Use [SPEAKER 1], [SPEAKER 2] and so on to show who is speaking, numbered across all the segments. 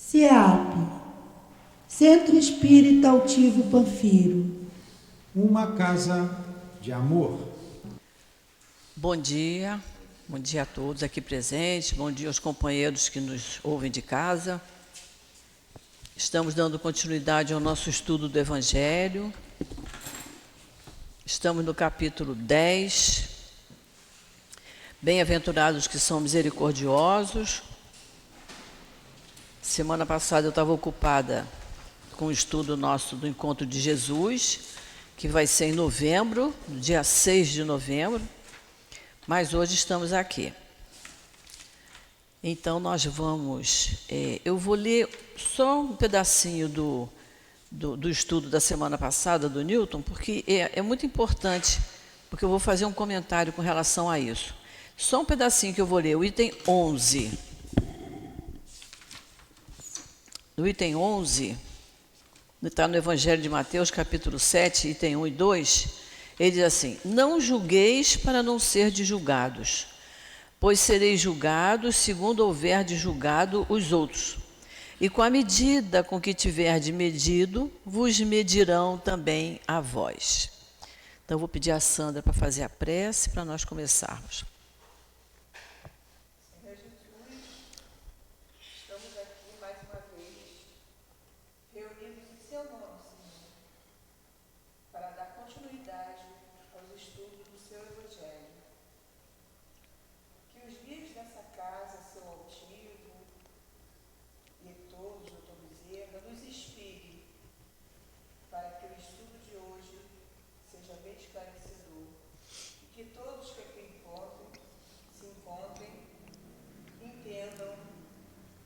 [SPEAKER 1] CEAP, Centro Espírita Altivo Panfiro.
[SPEAKER 2] Uma casa de amor.
[SPEAKER 3] Bom dia a todos aqui presentes, bom dia aos companheiros que nos ouvem de casa. Estamos dando continuidade ao nosso estudo do Evangelho. Estamos no capítulo 10. Bem-aventurados que são misericordiosos. Semana passada eu estava ocupada com o estudo nosso do Encontro de Jesus, que vai ser em novembro, no dia 6 de novembro, mas hoje estamos aqui. Então nós vamos, eu vou ler só um pedacinho do estudo da semana passada, do Newton, porque é muito importante, porque eu vou fazer um comentário com relação a isso. Só um pedacinho que eu vou ler, o item 11. No item 11, está no Evangelho de Mateus, capítulo 7, item 1 e 2, ele diz assim: não julgueis para não serdes julgados, pois sereis julgados segundo houverdes julgado os outros. E com a medida com que tiverdes medido, vos medirão também a vós. Então, eu vou pedir a Sandra para fazer a prece, para nós começarmos.
[SPEAKER 4] Senhor Jesus, estamos aqui mais uma vez, reunidos em seu nome, Senhor, para dar continuidade aos estudos do seu Evangelho. Que os guias dessa casa, seu altivo, Heitor, doutor Bezerra, nos inspire para que o estudo de hoje seja bem esclarecedor e que todos que aqui se encontrem, entendam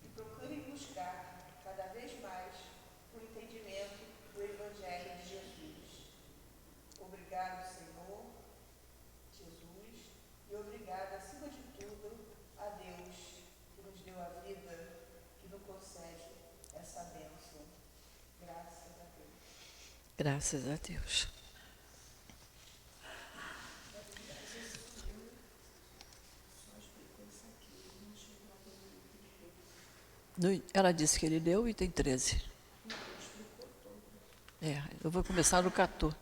[SPEAKER 4] e procurem buscar cada vez mais o entendimento do Evangelho de Jesus. Obrigado, Senhor Jesus, e obrigado, acima de tudo, a Deus que nos deu a vida, que nos concede essa bênção. Graças a Deus.
[SPEAKER 3] Graças a Deus. Ela disse que ele leu o item 13. Eu vou começar no 14.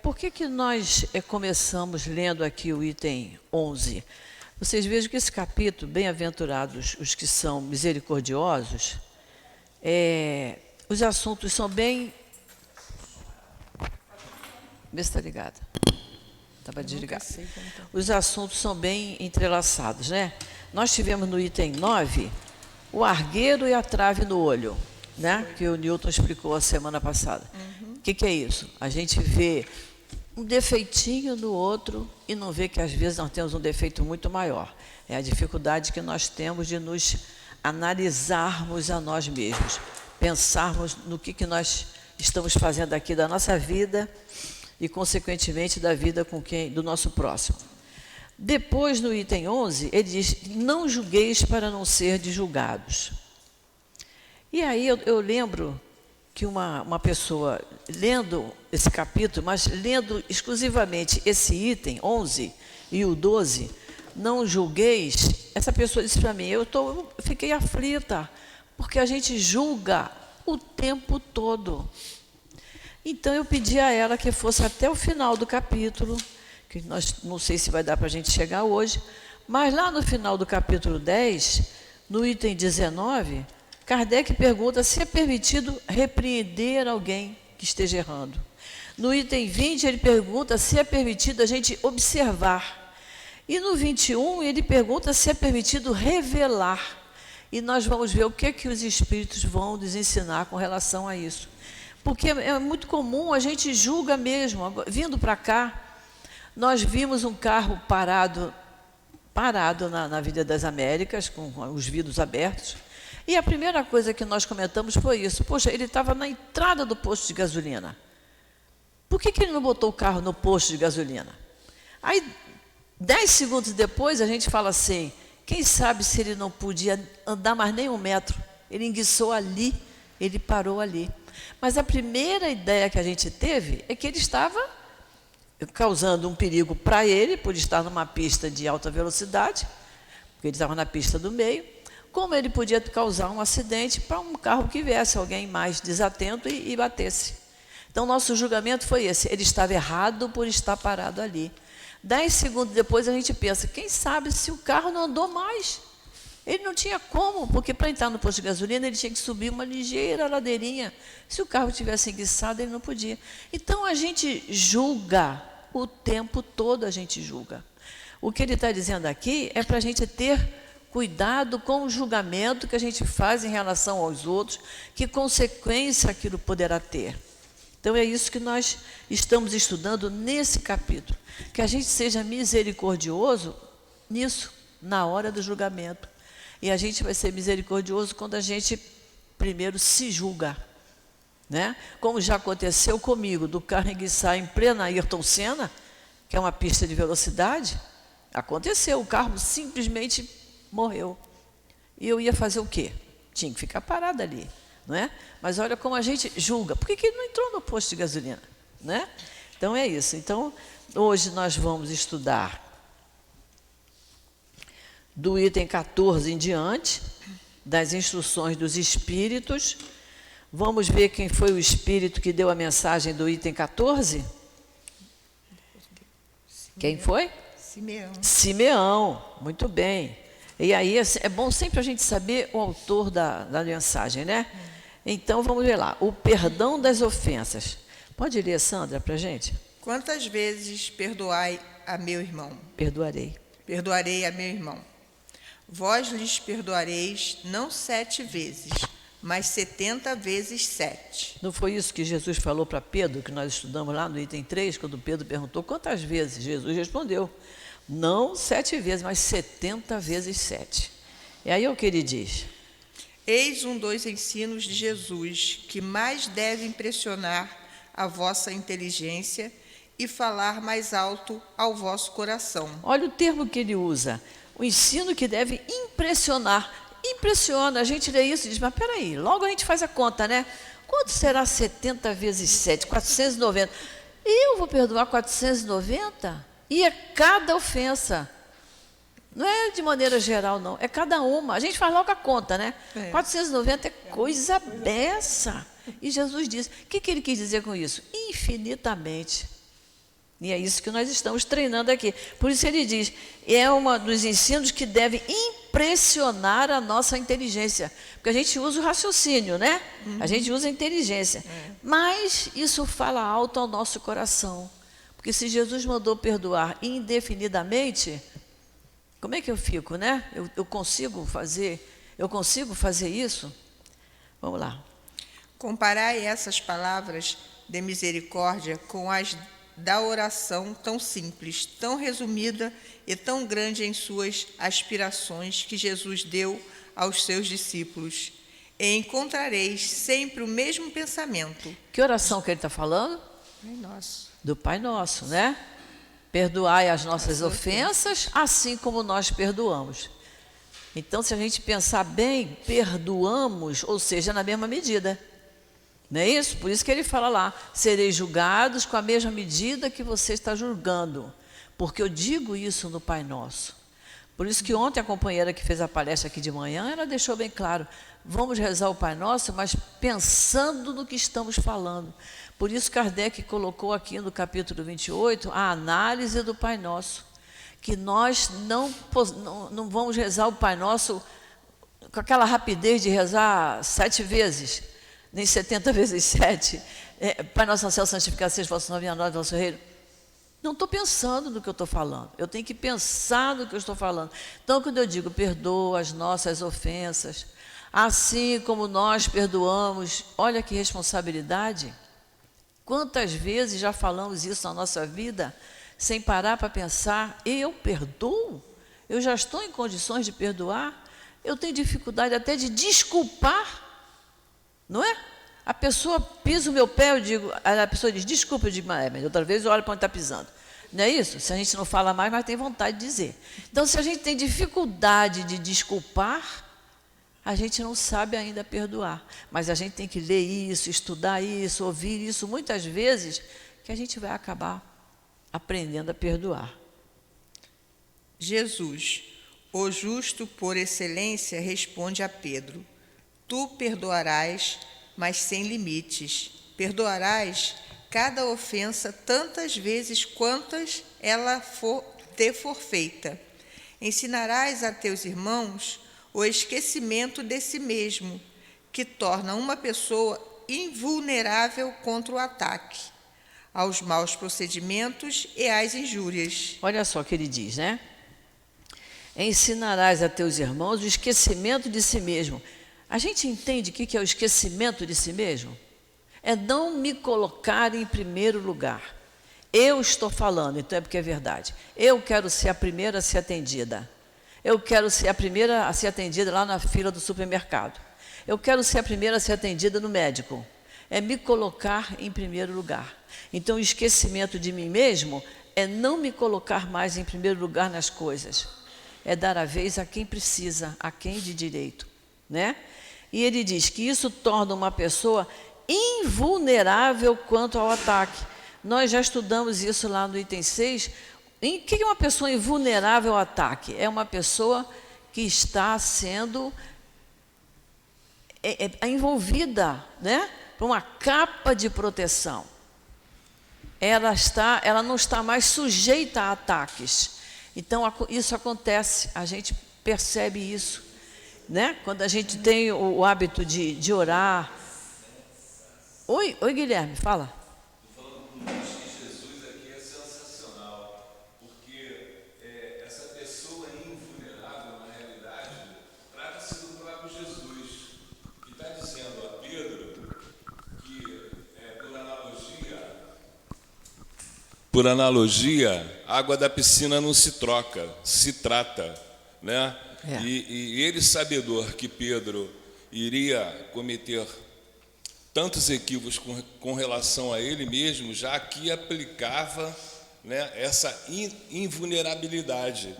[SPEAKER 3] Por que nós começamos lendo aqui o item 11? Vocês vejam que esse capítulo, bem-aventurados os que são misericordiosos, os assuntos são bem... Vê se está ligado. Estava desligado. Os assuntos são bem entrelaçados, né? Nós tivemos no item 9 o argueiro e a trave no olho, né? Que o Newton explicou a semana passada. O que é isso? A gente vê um defeitinho no outro e não vê que às vezes nós temos um defeito muito maior. É a dificuldade que nós temos de nos analisarmos a nós mesmos, pensarmos no que nós estamos fazendo aqui da nossa vida e, consequentemente, da vida do nosso próximo. Depois, no item 11, ele diz: não julgueis para não serdes julgados. E aí eu lembro que uma pessoa, lendo esse capítulo, mas lendo exclusivamente esse item 11 e o 12, não julgueis, essa pessoa disse para mim, eu fiquei aflita, porque a gente julga o tempo todo. Então, eu pedi a ela que fosse até o final do capítulo, que não sei se vai dar para a gente chegar hoje, mas lá no final do capítulo 10, no item 19, Kardec pergunta se é permitido repreender alguém que esteja errando. No item 20, ele pergunta se é permitido a gente observar. E no 21, ele pergunta se é permitido revelar. E nós vamos ver o que os espíritos vão nos ensinar com relação a isso. Porque é muito comum, a gente julga mesmo. Vindo para cá, nós vimos um carro parado na Avenida das Américas, com os vidros abertos, e a primeira coisa que nós comentamos foi isso. Poxa, ele estava na entrada do posto de gasolina. Por que ele não botou o carro no posto de gasolina? Aí, 10 segundos depois, a gente fala assim, quem sabe se ele não podia andar mais nem 1 metro. Ele enguiçou ali, ele parou ali. Mas a primeira ideia que a gente teve é que ele estava causando um perigo para ele, por estar numa pista de alta velocidade, porque ele estava na pista do meio, como ele podia causar um acidente para um carro que viesse, alguém mais desatento e batesse. Então, nosso julgamento foi esse, ele estava errado por estar parado ali. 10 segundos depois a gente pensa, quem sabe se o carro não andou mais? Ele não tinha como, porque para entrar no posto de gasolina ele tinha que subir uma ligeira ladeirinha. Se o carro tivesse enguiçado, ele não podia. Então a gente julga, o tempo todo a gente julga. O que ele está dizendo aqui é para a gente ter cuidado com o julgamento que a gente faz em relação aos outros, que consequência aquilo poderá ter. Então é isso que nós estamos estudando nesse capítulo, que a gente seja misericordioso nisso, na hora do julgamento. E a gente vai ser misericordioso quando a gente primeiro se julga, né? Como já aconteceu comigo, do carro enguiçar em plena Ayrton Senna, que é uma pista de velocidade, aconteceu, o carro simplesmente morreu. E eu ia fazer o quê? Tinha que ficar parado ali, não é? Mas olha como a gente julga. Por que ele não entrou no posto de gasolina, né? Então é isso. Então, hoje nós vamos estudar do item 14 em diante, das instruções dos espíritos. Vamos ver quem foi o espírito que deu a mensagem do item 14? Quem foi?
[SPEAKER 4] Simeão.
[SPEAKER 3] Simeão, muito bem. E aí é bom sempre a gente saber o autor da mensagem, né? Então vamos ver lá, o perdão das ofensas. Pode ler, Sandra, para a gente?
[SPEAKER 4] Quantas vezes perdoai a meu irmão?
[SPEAKER 3] Perdoarei.
[SPEAKER 4] Perdoarei a meu irmão. Vós lhes perdoareis não 7 vezes, mas 70 vezes 7.
[SPEAKER 3] Não foi isso que Jesus falou para Pedro, que nós estudamos lá no item 3, quando Pedro perguntou quantas vezes? Jesus respondeu, não 7 vezes, mas 70 vezes 7. E aí o que ele diz?
[SPEAKER 4] Eis um dos ensinos de Jesus, que mais deve impressionar a vossa inteligência e falar mais alto ao vosso coração.
[SPEAKER 3] Olha o termo que ele usa. O ensino que deve impressionar. Impressiona, a gente lê isso e diz, mas peraí, logo a gente faz a conta, né? Quanto será 70 vezes 7? 490. Eu vou perdoar 490? E é cada ofensa. Não é de maneira geral, não. É cada uma. A gente faz logo a conta, né? 490 é coisa beça. E Jesus disse, o que ele quis dizer com isso? Infinitamente. E é isso que nós estamos treinando aqui. Por isso ele diz, é um dos ensinos que deve impressionar a nossa inteligência. Porque a gente usa o raciocínio, né? A gente usa a inteligência. Mas isso fala alto ao nosso coração. Porque se Jesus mandou perdoar indefinidamente, como é que eu fico, né? Eu consigo fazer isso? Vamos lá.
[SPEAKER 4] Comparai essas palavras de misericórdia com as da oração tão simples, tão resumida e tão grande em suas aspirações que Jesus deu aos seus discípulos. E encontrareis sempre o mesmo pensamento.
[SPEAKER 3] Que oração que ele está falando?
[SPEAKER 4] Pai Nosso.
[SPEAKER 3] Do Pai Nosso, né? Perdoai as nossas ofensas, assim como nós perdoamos. Então, se a gente pensar bem, perdoamos, ou seja, na mesma medida. Não é isso? Por isso que ele fala lá, sereis julgados com a mesma medida que você está julgando. Porque eu digo isso no Pai Nosso. Por isso que ontem a companheira que fez a palestra aqui de manhã, ela deixou bem claro, vamos rezar o Pai Nosso, mas pensando no que estamos falando. Por isso Kardec colocou aqui no capítulo 28 a análise do Pai Nosso. Que nós não vamos rezar o Pai Nosso com aquela rapidez de rezar 7 vezes, nem 70 vezes 7. Pai Nosso no céu, santificado seja o vosso nome, venha a nós o vosso reino. Não estou pensando no que eu estou falando. Eu tenho que pensar no que eu estou falando. Então, quando eu digo, perdoa as nossas ofensas, assim como nós perdoamos, olha que responsabilidade. Quantas vezes já falamos isso na nossa vida, sem parar para pensar, eu perdoo? Eu já estou em condições de perdoar? Eu tenho dificuldade até de desculpar, não é? A pessoa pisa o meu pé, a pessoa diz, desculpa, eu digo, mas outra vez eu olho para onde está pisando. Não é isso? Se a gente não fala mais, mas tem vontade de dizer. Então, se a gente tem dificuldade de desculpar, a gente não sabe ainda perdoar. Mas a gente tem que ler isso, estudar isso, ouvir isso, muitas vezes, que a gente vai acabar aprendendo a perdoar.
[SPEAKER 4] Jesus, o justo por excelência, responde a Pedro: tu perdoarás, mas sem limites. Perdoarás cada ofensa tantas vezes quantas ela te for feita. Ensinarás a teus irmãos o esquecimento de si mesmo, que torna uma pessoa invulnerável contra o ataque, aos maus procedimentos e às injúrias.
[SPEAKER 3] Olha só o que ele diz, né? Ensinarás a teus irmãos o esquecimento de si mesmo. A gente entende o que é o esquecimento de si mesmo? É não me colocar em primeiro lugar. Eu estou falando, então é porque é verdade. Eu quero ser a primeira a ser atendida. Eu quero ser a primeira a ser atendida lá na fila do supermercado. Eu quero ser a primeira a ser atendida no médico. É me colocar em primeiro lugar. Então, o esquecimento de mim mesmo é não me colocar mais em primeiro lugar nas coisas. É dar a vez a quem precisa, a quem de direito, né? E ele diz que isso torna uma pessoa invulnerável quanto ao ataque. Nós já estudamos isso lá no item 6. Em que é uma pessoa invulnerável ao ataque? É uma pessoa que está sendo envolvida, né, por uma capa de proteção. Ela não está mais sujeita a ataques. Então, isso acontece, a gente percebe isso, né? Quando a gente tem o hábito de orar. Oi, Guilherme, fala.
[SPEAKER 5] Estou falando com o que Jesus aqui é sensacional, porque essa pessoa invulnerável, na realidade, trata-se do próprio Jesus, que está dizendo a Pedro que, por analogia, a água da piscina não se troca, se trata, né? E ele, sabedor que Pedro iria cometer tantos equívocos com relação a ele mesmo, já aqui aplicava, né, essa invulnerabilidade.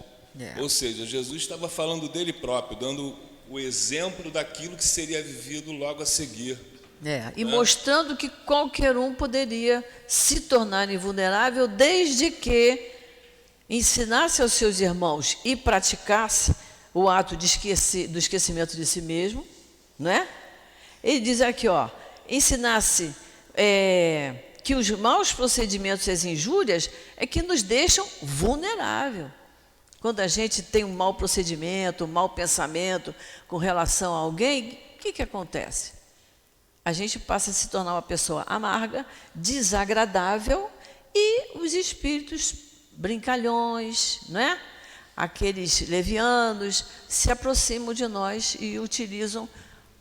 [SPEAKER 5] Ou seja, Jesus estava falando dele próprio, dando o exemplo daquilo que seria vivido logo a seguir.
[SPEAKER 3] E mostrando que qualquer um poderia se tornar invulnerável desde que ensinasse aos seus irmãos e praticasse o ato do esquecimento de si mesmo, não é? Ele diz aqui, ensinasse que os maus procedimentos e as injúrias é que nos deixam vulnerável. Quando a gente tem um mau procedimento, um mau pensamento com relação a alguém, o que acontece? A gente passa a se tornar uma pessoa amarga, desagradável, e os espíritos brincalhões, não é? Aqueles levianos, se aproximam de nós e utilizam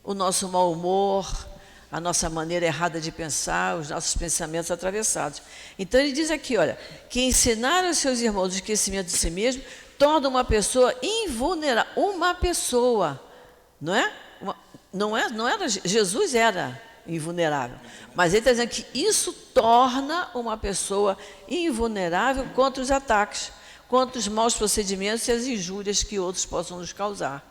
[SPEAKER 3] o nosso mau humor, a nossa maneira errada de pensar, os nossos pensamentos atravessados. Então, ele diz aqui, olha, que ensinar aos seus irmãos o esquecimento de si mesmo torna uma pessoa invulnerável. Uma pessoa, não é? Não era, Jesus era invulnerável, mas ele está dizendo que isso torna uma pessoa invulnerável contra os ataques, contra os maus procedimentos e as injúrias que outros possam nos causar.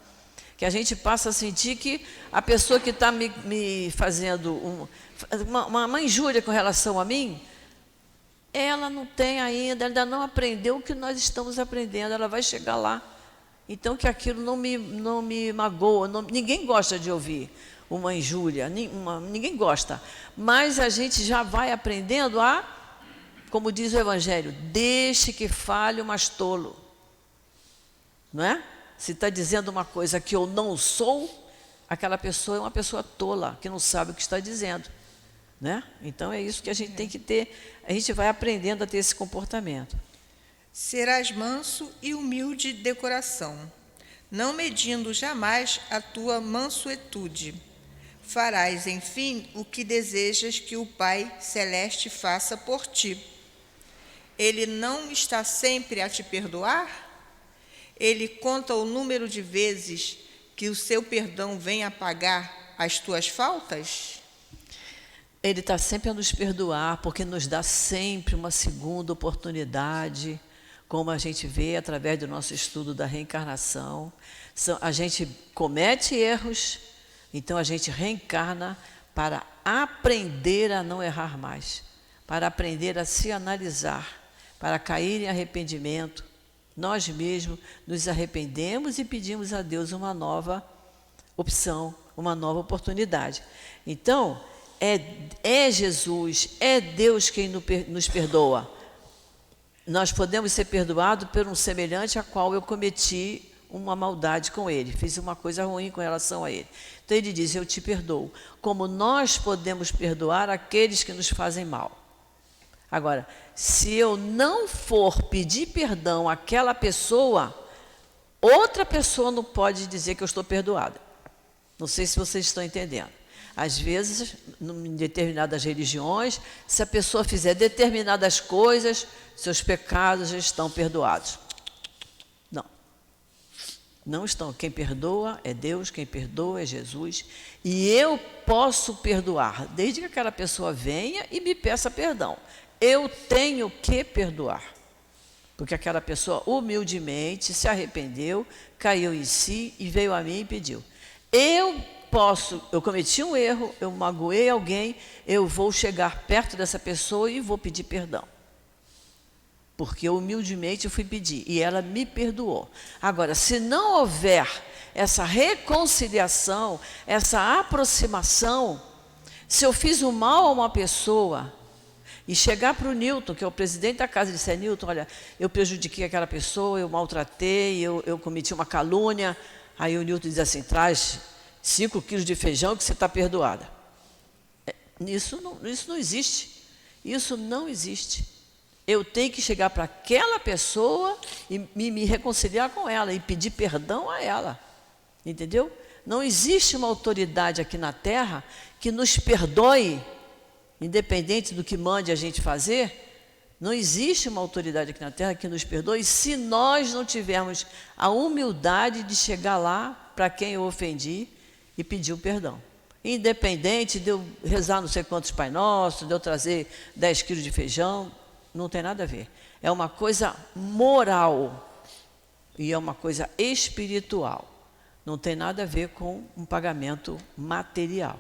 [SPEAKER 3] Que a gente passa a sentir que a pessoa que está me fazendo uma injúria com relação a mim, ela não tem ainda não aprendeu o que nós estamos aprendendo, ela vai chegar lá. Então, que aquilo não me magoa, ninguém gosta de ouvir uma injúria, ninguém gosta. Mas a gente já vai aprendendo como diz o Evangelho, deixe que fale o mais tolo. Não é? Se está dizendo uma coisa que eu não sou, aquela pessoa é uma pessoa tola, que não sabe o que está dizendo. Né? Então, é isso que a gente tem que ter, a gente vai aprendendo a ter esse comportamento.
[SPEAKER 4] Serás manso e humilde de coração, não medindo jamais a tua mansuetude. Farás, enfim, o que desejas que o Pai Celeste faça por ti. Ele não está sempre a te perdoar? Ele conta o número de vezes que o seu perdão vem apagar as tuas faltas?
[SPEAKER 3] Ele está sempre a nos perdoar, porque nos dá sempre uma segunda oportunidade, como a gente vê através do nosso estudo da reencarnação. A gente comete erros, então a gente reencarna para aprender a não errar mais, para aprender a se analisar, para cair em arrependimento, nós mesmos nos arrependemos e pedimos a Deus uma nova opção, uma nova oportunidade. Então, é Jesus, é Deus quem nos perdoa. Nós podemos ser perdoados por um semelhante a qual eu cometi uma maldade com ele, fiz uma coisa ruim com relação a ele. Então ele diz, eu te perdoo. Como nós podemos perdoar aqueles que nos fazem mal. Agora, se eu não for pedir perdão àquela pessoa, outra pessoa não pode dizer que eu estou perdoada. Não sei se vocês estão entendendo. Às vezes, em determinadas religiões, se a pessoa fizer determinadas coisas, seus pecados já estão perdoados. Não. Não estão. Quem perdoa é Deus, quem perdoa é Jesus. E eu posso perdoar, desde que aquela pessoa venha e me peça perdão. Eu tenho que perdoar. Porque aquela pessoa humildemente se arrependeu, caiu em si e veio a mim e pediu. Eu cometi um erro, eu magoei alguém, eu vou chegar perto dessa pessoa e vou pedir perdão. Porque eu humildemente fui pedir e ela me perdoou. Agora, se não houver essa reconciliação, essa aproximação, se eu fiz um mal a uma pessoa e chegar para o Newton, que é o presidente da casa, e disser, Newton, olha, eu prejudiquei aquela pessoa, eu maltratei, eu cometi uma calúnia, aí o Newton diz assim, traz 5 quilos de feijão que você está perdoada. Isso não existe. Isso não existe. Eu tenho que chegar para aquela pessoa e me reconciliar com ela e pedir perdão a ela. Entendeu? Não existe uma autoridade aqui na Terra que nos perdoe, independente do que mande a gente fazer. Não existe uma autoridade aqui na Terra que nos perdoe se nós não tivermos a humildade de chegar lá para quem eu ofendi e pedir o perdão. Independente de eu rezar não sei quantos Pai Nosso, de eu trazer 10 quilos de feijão, não tem nada a ver. É uma coisa moral e é uma coisa espiritual. Não tem nada a ver com um pagamento material,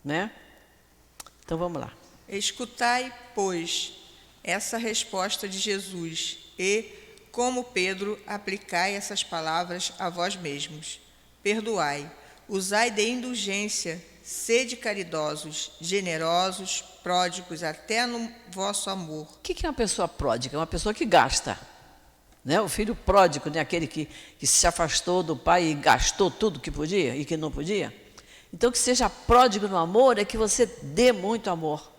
[SPEAKER 3] né? Então vamos lá.
[SPEAKER 4] Escutai, pois, essa resposta de Jesus e, como Pedro, aplicai essas palavras a vós mesmos. Perdoai, usai de indulgência, sede caridosos, generosos, pródigos até no vosso amor.
[SPEAKER 3] O que é uma pessoa pródiga? É uma pessoa que gasta. Né? O filho pródigo, né? Aquele que se afastou do pai e gastou tudo que podia e que não podia. Então, que seja pródigo no amor é que você dê muito amor.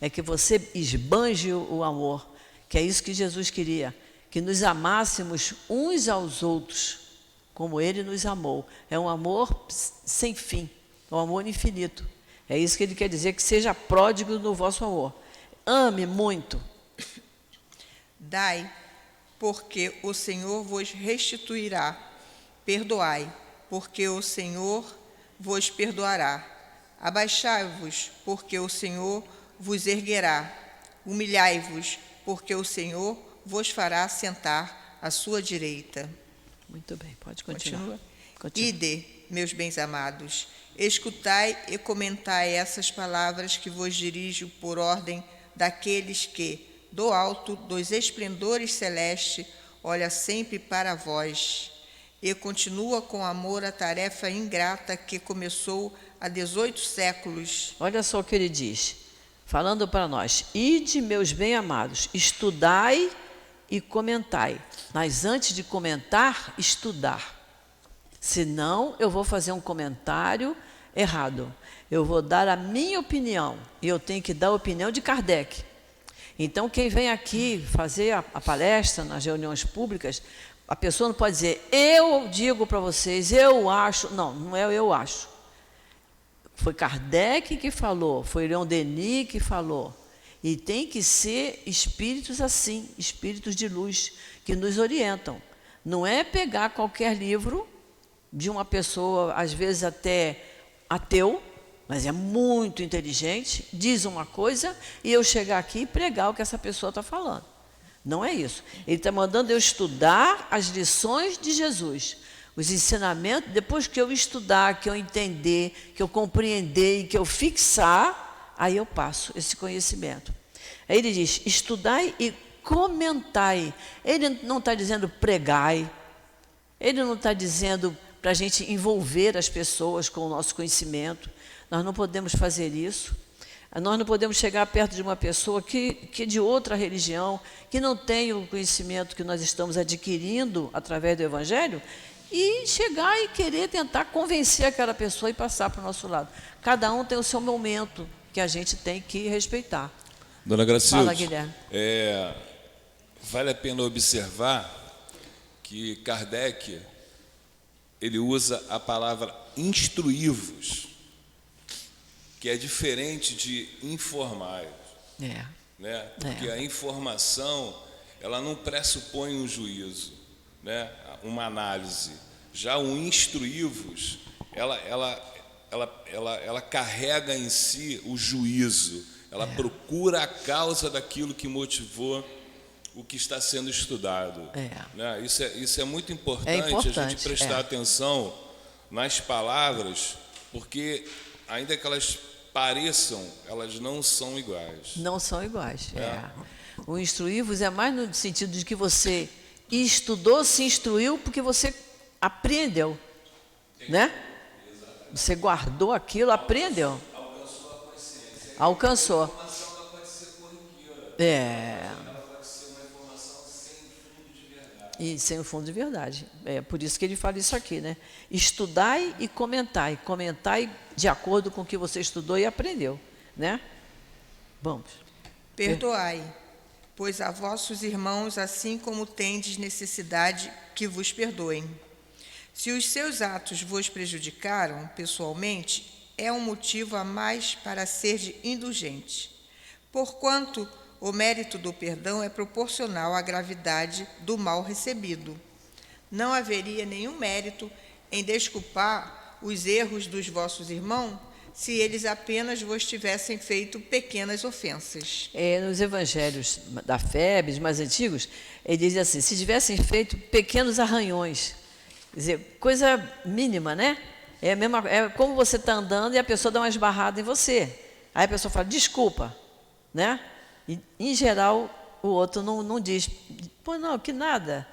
[SPEAKER 3] É que você esbanje o amor. Que é isso que Jesus queria. Que nos amássemos uns aos outros, como Ele nos amou. É um amor sem fim. É um amor infinito. É isso que Ele quer dizer, que seja pródigo no vosso amor. Ame muito.
[SPEAKER 4] Dai, porque o Senhor vos restituirá. Perdoai, porque o Senhor vos perdoará. Abaixai-vos, porque o Senhor vos erguerá. Humilhai-vos, porque o Senhor vos fará sentar à sua direita.
[SPEAKER 3] Muito bem, pode continuar. Continua.
[SPEAKER 4] Ide, meus bens amados, escutai e comentai essas palavras que vos dirijo por ordem daqueles que, do alto dos esplendores celestes, olha sempre para vós e continua com amor a tarefa ingrata que começou há 18 séculos.
[SPEAKER 3] Olha só o que ele diz, falando para nós. Ide, meus bem-amados, estudai e comentai. Mas antes de comentar, estudar. Senão, eu vou fazer um comentário errado. Eu vou dar a minha opinião. E eu tenho que dar a opinião de Kardec. Então, quem vem aqui fazer a palestra nas reuniões públicas, a pessoa não pode dizer, eu digo para vocês, eu acho. Não, não é eu acho. Foi Kardec que falou, foi Leon Denis que falou. E tem que ser espíritos assim, espíritos de luz, que nos orientam. Não é pegar qualquer livro de uma pessoa, às vezes até ateu, mas é muito inteligente, diz uma coisa e eu chegar aqui e pregar o que essa pessoa está falando. Não é isso. Ele está mandando eu estudar as lições de Jesus, os ensinamentos. Depois que eu estudar, que eu entender, que eu compreender e que eu fixar, aí eu passo esse conhecimento. Aí ele diz, estudai e comentai. Ele não está dizendo pregai, ele não está dizendo para a gente envolver as pessoas com o nosso conhecimento. Nós não podemos fazer isso. Nós não podemos chegar perto de uma pessoa que é de outra religião, que não tem o conhecimento que nós estamos adquirindo através do Evangelho, e chegar e querer tentar convencer aquela pessoa e passar para o nosso lado. Cada um tem o seu momento que a gente tem que respeitar.
[SPEAKER 5] Dona Gracilde,
[SPEAKER 3] Fala, Guilherme.
[SPEAKER 5] Vale a pena observar que Kardec ele usa a palavra instruí-vos, que é diferente de informais, né? Porque a informação ela não pressupõe um juízo, né? Uma análise. Já o instruí-vos, ela carrega em si o juízo, ela procura a causa daquilo que motivou o que está sendo estudado. Né? Isso é muito importante, a gente prestar atenção nas palavras, porque ainda que elas pareçam, elas não são iguais.
[SPEAKER 3] Não são iguais. O instruí-vos é mais no sentido de que você estudou, se instruiu, porque você aprendeu, né? Você guardou aquilo, aprendeu.
[SPEAKER 5] Alcançou a consciência.
[SPEAKER 3] Alcançou.
[SPEAKER 5] A informação ela pode ser corriqueira. Ela pode ser uma informação sem fundo de verdade.
[SPEAKER 3] E sem o fundo de verdade. É por isso que ele fala isso aqui, né? Estudai e comentai. Comentai de acordo com o que você estudou e aprendeu, né? Vamos.
[SPEAKER 4] Perdoai, pois a vossos irmãos, assim como tendes necessidade, que vos perdoem. Se os seus atos vos prejudicaram pessoalmente, é um motivo a mais para ser indulgente. Porquanto o mérito do perdão é proporcional à gravidade do mal recebido. Não haveria nenhum mérito em desculpar os erros dos vossos irmãos, se eles apenas vos tivessem feito pequenas ofensas.
[SPEAKER 3] Nos evangelhos da fé, os mais antigos, ele diz assim, se tivessem feito pequenos arranhões, quer dizer, coisa mínima, né? É como você está andando e a pessoa dá uma esbarrada em você. Aí a pessoa fala, desculpa, né? E, em geral, o outro não diz, pô, não, que nada,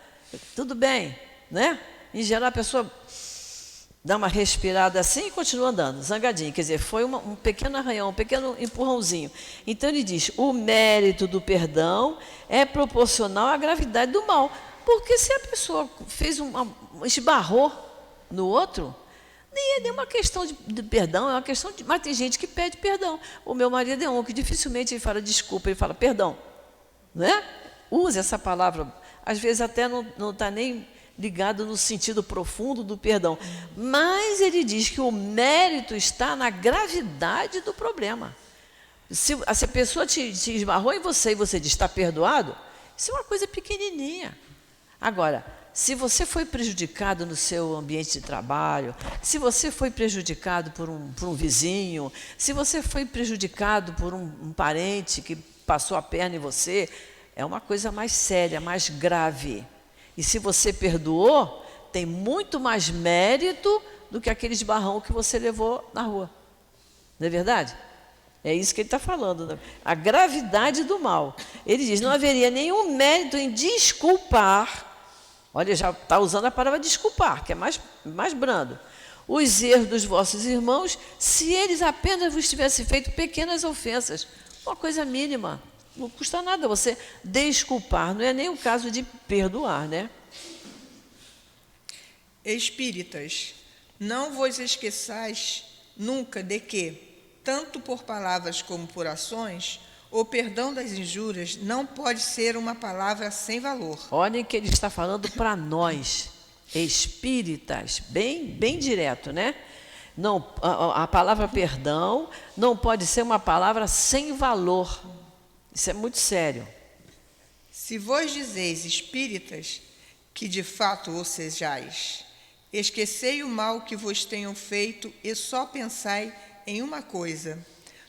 [SPEAKER 3] tudo bem, né? Em geral, a pessoa dá uma respirada assim e continua andando, zangadinho. Quer dizer, foi um pequeno arranhão, um pequeno empurrãozinho. Então, ele diz, o mérito do perdão é proporcional à gravidade do mal. Porque se a pessoa esbarrou no outro, nem é nenhuma questão de perdão, é uma questão de... Mas tem gente que pede perdão. O meu marido é um que dificilmente ele fala desculpa, ele fala perdão. Né? Usa essa palavra. Às vezes até não está nem ligado no sentido profundo do perdão. Mas ele diz que o mérito está na gravidade do problema. Se a pessoa te esbarrou em você e você diz está perdoado, isso é uma coisa pequenininha. Agora, se você foi prejudicado no seu ambiente de trabalho, se você foi prejudicado por um vizinho, se você foi prejudicado por um parente que passou a perna em você, é uma coisa mais séria, mais grave. E se você perdoou, tem muito mais mérito do que aquele esbarrão que você levou na rua. Não é verdade? É isso que ele está falando. Né? A gravidade do mal. Ele diz, não haveria nenhum mérito em desculpar. Olha, já está usando a palavra desculpar, que é mais brando. Os erros dos vossos irmãos, se eles apenas vos tivessem feito pequenas ofensas. Uma coisa mínima. Não custa nada você desculpar, não é nem o caso de perdoar, né?
[SPEAKER 4] Espíritas, não vos esqueçais nunca de que, tanto por palavras como por ações, o perdão das injúrias não pode ser uma palavra sem valor.
[SPEAKER 3] Olhem que ele está falando para nós, espíritas, bem direto, né? Não, a palavra perdão não pode ser uma palavra sem valor. Isso é muito sério.
[SPEAKER 4] Se vós dizeis, espíritas, que de fato o sejais, esquecei o mal que vos tenham feito e só pensai em uma coisa,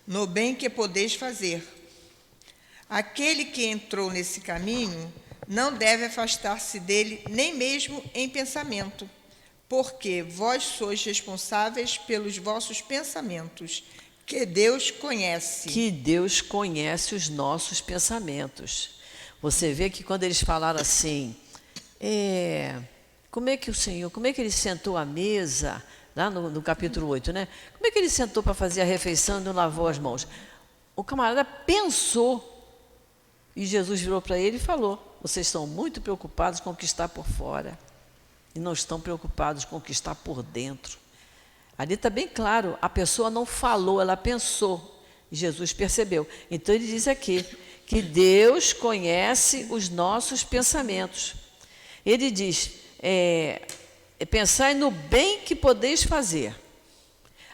[SPEAKER 4] no bem que podeis fazer. Aquele que entrou nesse caminho não deve afastar-se dele nem mesmo em pensamento, porque vós sois responsáveis pelos vossos pensamentos, que Deus conhece.
[SPEAKER 3] Que Deus conhece os nossos pensamentos. Você vê que quando eles falaram assim, como é que ele sentou à mesa, lá no capítulo 8, né? Como é que ele sentou para fazer a refeição e não lavou as mãos? O camarada pensou, e Jesus virou para ele e falou, vocês estão muito preocupados com o que está por fora, e não estão preocupados com o que está por dentro. Ali está bem claro, a pessoa não falou, ela pensou, e Jesus percebeu. Então ele diz aqui, que Deus conhece os nossos pensamentos. Ele diz, pensai no bem que podeis fazer.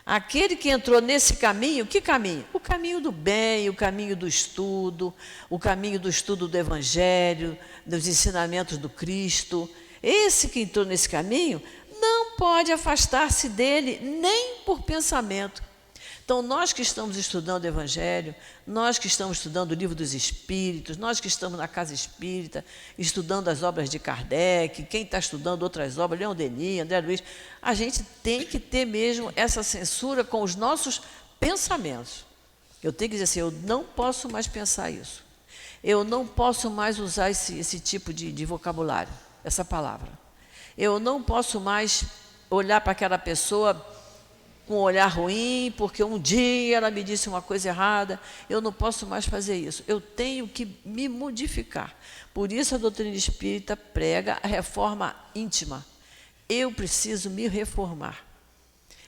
[SPEAKER 3] Aquele que entrou nesse caminho, que caminho? O caminho do bem, o caminho do estudo do Evangelho, dos ensinamentos do Cristo. Esse que entrou nesse caminho não pode afastar-se dele nem por pensamento. Então, nós que estamos estudando o Evangelho, nós que estamos estudando o Livro dos Espíritos, nós que estamos na Casa Espírita, estudando as obras de Kardec, quem está estudando outras obras, Leon Denis, André Luiz, a gente tem que ter mesmo essa censura com os nossos pensamentos. Eu tenho que dizer assim, eu não posso mais pensar isso. Eu não posso mais usar esse tipo de vocabulário, essa palavra. Eu não posso mais olhar para aquela pessoa com um olhar ruim, porque um dia ela me disse uma coisa errada, eu não posso mais fazer isso. Eu tenho que me modificar. Por isso a doutrina espírita prega a reforma íntima. Eu preciso me reformar.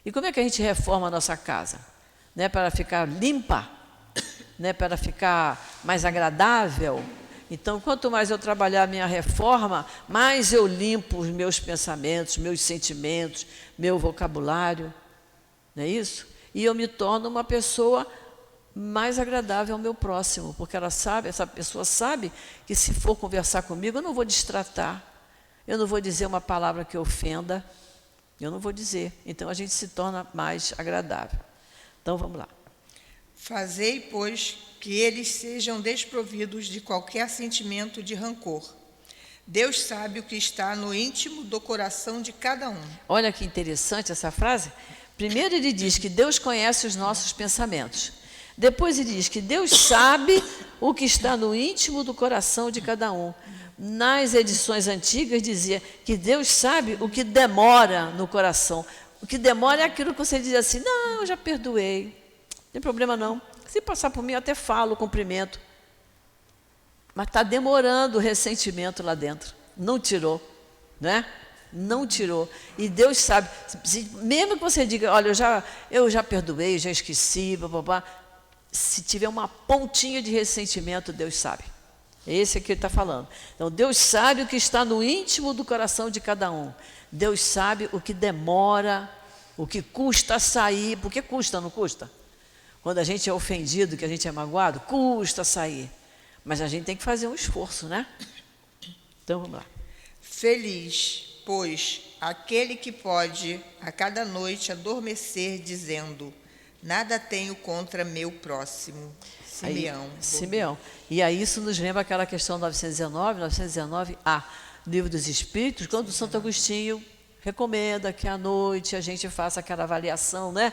[SPEAKER 3] E como é que a gente reforma a nossa casa? Né, para ficar limpa, né, para ficar mais agradável. Então, quanto mais eu trabalhar a minha reforma, mais eu limpo os meus pensamentos, meus sentimentos, meu vocabulário. Não é isso? E eu me torno uma pessoa mais agradável ao meu próximo, porque essa pessoa sabe que se for conversar comigo, eu não vou destratar, eu não vou dizer uma palavra que ofenda, eu não vou dizer. Então, a gente se torna mais agradável. Então, vamos lá.
[SPEAKER 4] Fazei, pois, que eles sejam desprovidos de qualquer sentimento de rancor. Deus sabe o que está no íntimo do coração de cada um.
[SPEAKER 3] Olha que interessante essa frase. Primeiro ele diz que Deus conhece os nossos pensamentos. Depois ele diz que Deus sabe o que está no íntimo do coração de cada um. Nas edições antigas dizia que Deus sabe o que demora no coração. O que demora é aquilo que você diz assim, não, eu já perdoei, não tem problema não. Se passar por mim, eu até falo, cumprimento. Mas está demorando o ressentimento lá dentro. Não tirou, né? Não tirou. E Deus sabe, mesmo que você diga, olha, eu já perdoei, já esqueci, blá, blá, blá, se tiver uma pontinha de ressentimento, Deus sabe. Esse é que ele está falando. Então, Deus sabe o que está no íntimo do coração de cada um. Deus sabe o que demora, o que custa sair, porque custa, não custa? Quando a gente é ofendido, que a gente é magoado, custa sair. Mas a gente tem que fazer um esforço, né? Então, vamos lá.
[SPEAKER 4] Feliz, pois, aquele que pode a cada noite adormecer dizendo, nada tenho contra meu próximo. Simeão.
[SPEAKER 3] Simeão. E aí isso nos lembra aquela questão 919A, Livro dos Espíritos, quando o Santo Agostinho recomenda que à noite a gente faça aquela avaliação, né?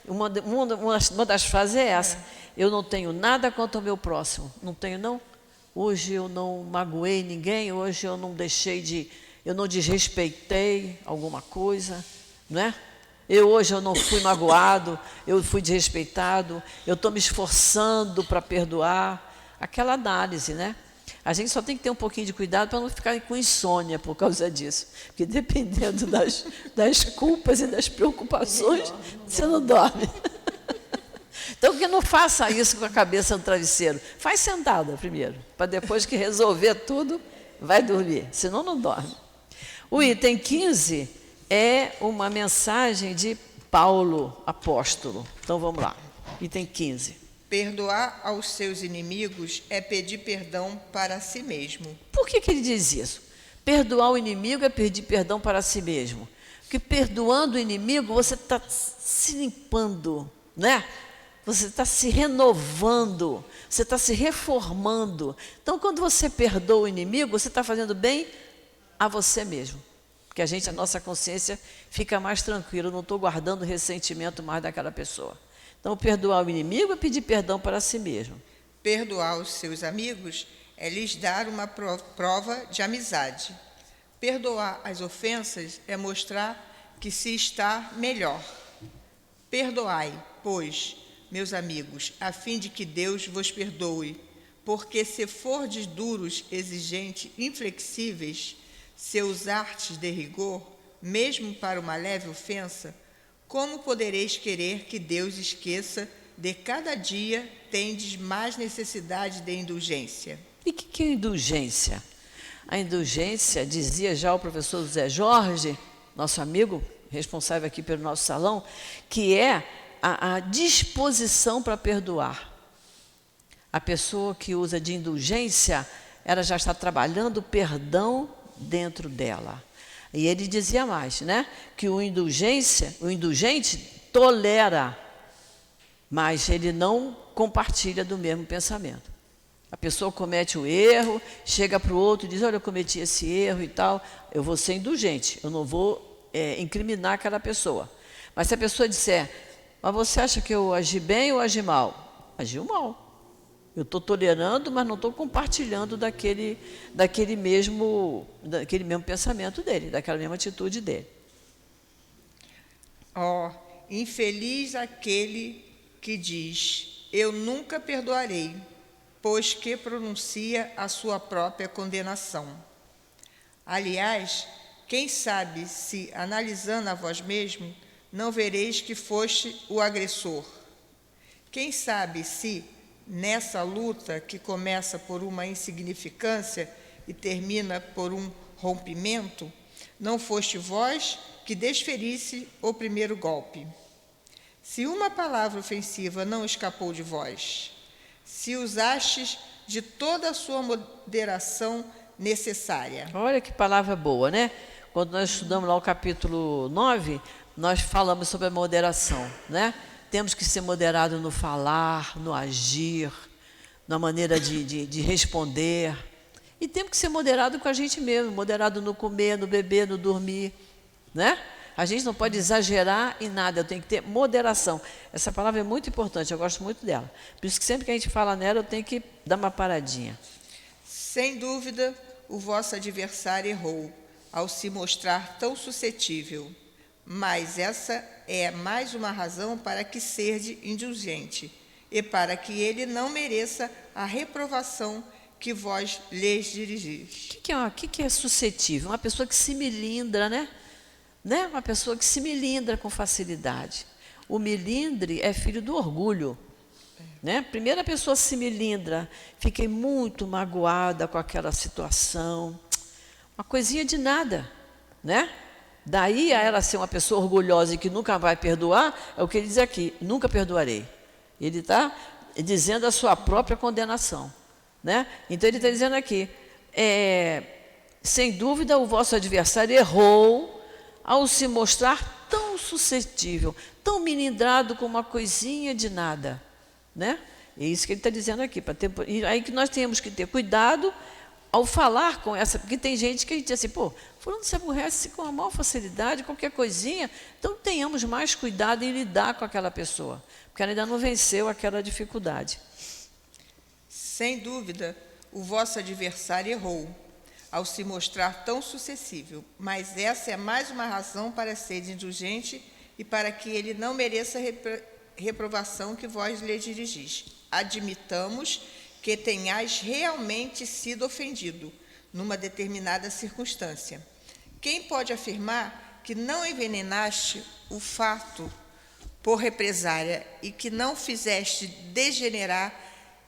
[SPEAKER 3] Uma das frases é essa, eu não tenho nada contra o meu próximo, não tenho não. Hoje eu não magoei ninguém, hoje eu não eu não desrespeitei alguma coisa, não é? Hoje eu não fui magoado, eu fui desrespeitado, eu estou me esforçando para perdoar. Aquela análise, né? A gente só tem que ter um pouquinho de cuidado para não ficar com insônia por causa disso. Porque dependendo das culpas e das preocupações, você não dorme. Então, que não faça isso com a cabeça no travesseiro. Faz sentada primeiro, para depois que resolver tudo, vai dormir. Senão, não dorme. O item 15 é uma mensagem de Paulo, apóstolo. Então, vamos lá. Item 15.
[SPEAKER 4] Perdoar aos seus inimigos é pedir perdão para si mesmo.
[SPEAKER 3] Por que ele diz isso? Perdoar o inimigo é pedir perdão para si mesmo. Porque perdoando o inimigo, você está se limpando, né? Você está se renovando, você está se reformando. Então, quando você perdoa o inimigo, você está fazendo bem a você mesmo. Porque a nossa consciência fica mais tranquila, eu não estou guardando ressentimento mais daquela pessoa. Então, perdoar o inimigo é pedir perdão para si mesmo.
[SPEAKER 4] Perdoar os seus amigos é lhes dar uma prova de amizade. Perdoar as ofensas é mostrar que se está melhor. Perdoai, pois, meus amigos, a fim de que Deus vos perdoe, porque se fordes duros, exigentes, inflexíveis, se usardes de rigor, mesmo para uma leve ofensa, como podereis querer que Deus esqueça de cada dia tendes mais necessidade de indulgência?
[SPEAKER 3] E o que é indulgência? A indulgência, dizia já o professor José Jorge, nosso amigo, responsável aqui pelo nosso salão, que é a disposição para perdoar. A pessoa que usa de indulgência, ela já está trabalhando o perdão dentro dela. E ele dizia mais, né? Que o indulgente tolera, mas ele não compartilha do mesmo pensamento. A pessoa comete o erro, chega para o outro e diz, olha, eu cometi esse erro e tal, eu vou ser indulgente, eu não vou incriminar aquela pessoa. Mas se a pessoa disser, mas você acha que eu agi bem ou agi mal? Agiu mal. Eu estou tolerando, mas não estou compartilhando daquele mesmo pensamento dele, daquela mesma atitude dele.
[SPEAKER 4] Infeliz aquele que diz, eu nunca perdoarei, pois que pronuncia a sua própria condenação. Aliás, quem sabe se, analisando a vós mesmo, não vereis que foste o agressor? Quem sabe se, nessa luta que começa por uma insignificância e termina por um rompimento, não foste vós que desferisse o primeiro golpe? Se uma palavra ofensiva não escapou de vós, se usastes de toda a sua moderação necessária.
[SPEAKER 3] Olha que palavra boa, né? Quando nós estudamos lá o capítulo 9, nós falamos sobre a moderação, né? Temos que ser moderados no falar, no agir, na maneira de responder. E temos que ser moderado com a gente mesmo, moderado no comer, no beber, no dormir, né? A gente não pode exagerar em nada, eu tenho que ter moderação. Essa palavra é muito importante, eu gosto muito dela. Por isso que sempre que a gente fala nela, eu tenho que dar uma paradinha.
[SPEAKER 4] Sem dúvida, o vosso adversário errou ao se mostrar tão suscetível. Mas essa é mais uma razão para que sede indulgente, e para que ele não mereça a reprovação que vós lhes dirigis.
[SPEAKER 3] O que é suscetível? Uma pessoa que se melindra, né? Uma pessoa que se melindra com facilidade. O melindre é filho do orgulho. Né? Primeiro a pessoa se melindra, fiquei muito magoada com aquela situação, uma coisinha de nada, né? Daí a ela ser uma pessoa orgulhosa e que nunca vai perdoar, é o que ele diz aqui, nunca perdoarei. Ele está dizendo a sua própria condenação, né? Então ele está dizendo aqui, sem dúvida o vosso adversário errou ao se mostrar tão suscetível, tão melindrado com uma coisinha de nada, né? É isso que ele está dizendo aqui, e aí que nós temos que ter cuidado ao falar com essa, porque tem gente que a gente diz assim, pô, fulano se aborrece com a maior facilidade, qualquer coisinha, então tenhamos mais cuidado em lidar com aquela pessoa, porque ela ainda não venceu aquela dificuldade.
[SPEAKER 4] Sem dúvida, o vosso adversário errou ao se mostrar tão suscetível, mas essa é mais uma razão para ser indulgente e para que ele não mereça reprovação que vós lhe dirigis. Admitamos que tenhais realmente sido ofendido numa determinada circunstância. Quem pode afirmar que não envenenaste o fato por represália e que não fizeste degenerar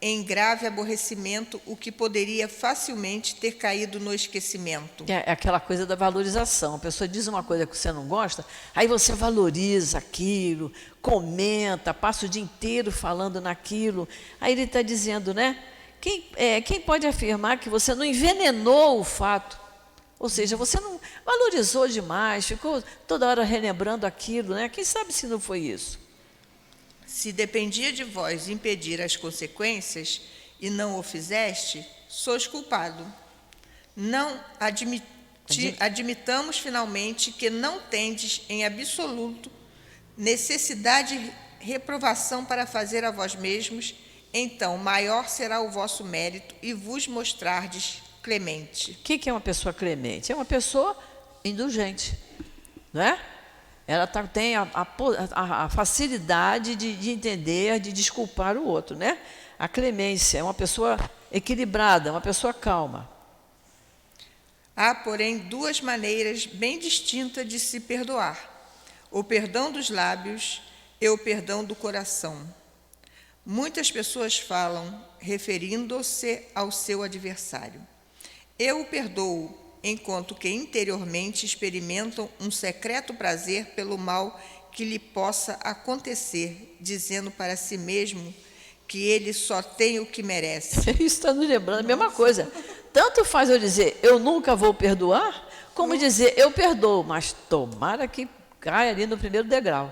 [SPEAKER 4] em grave aborrecimento o que poderia facilmente ter caído no esquecimento?
[SPEAKER 3] É aquela coisa da valorização. A pessoa diz uma coisa que você não gosta, aí você valoriza aquilo, comenta, passa o dia inteiro falando naquilo. Aí ele está dizendo, né? Quem pode afirmar que você não envenenou o fato? Ou seja, você não valorizou demais, ficou toda hora relembrando aquilo, né? Quem sabe se não foi isso?
[SPEAKER 4] Se dependia de vós impedir as consequências e não o fizeste, sois culpado. Não admitamos finalmente que não tendes em absoluto necessidade de reprovação para fazer a vós mesmos então maior será o vosso mérito e vos mostrardes clemente.
[SPEAKER 3] O que é uma pessoa clemente? É uma pessoa indulgente, não é? Ela tem a facilidade de entender, de desculpar o outro, né? A clemência é uma pessoa equilibrada, uma pessoa calma.
[SPEAKER 4] Há, porém, duas maneiras bem distintas de se perdoar: o perdão dos lábios e o perdão do coração. Muitas pessoas falam referindo-se ao seu adversário. Eu o perdoo, enquanto que interiormente experimentam um secreto prazer pelo mal que lhe possa acontecer, dizendo para si mesmo que ele só tem o que merece.
[SPEAKER 3] Isso está nos lembrando a mesma coisa. Tanto faz eu dizer, eu nunca vou perdoar, como dizer, eu perdoo, mas tomara que caia ali no primeiro degrau.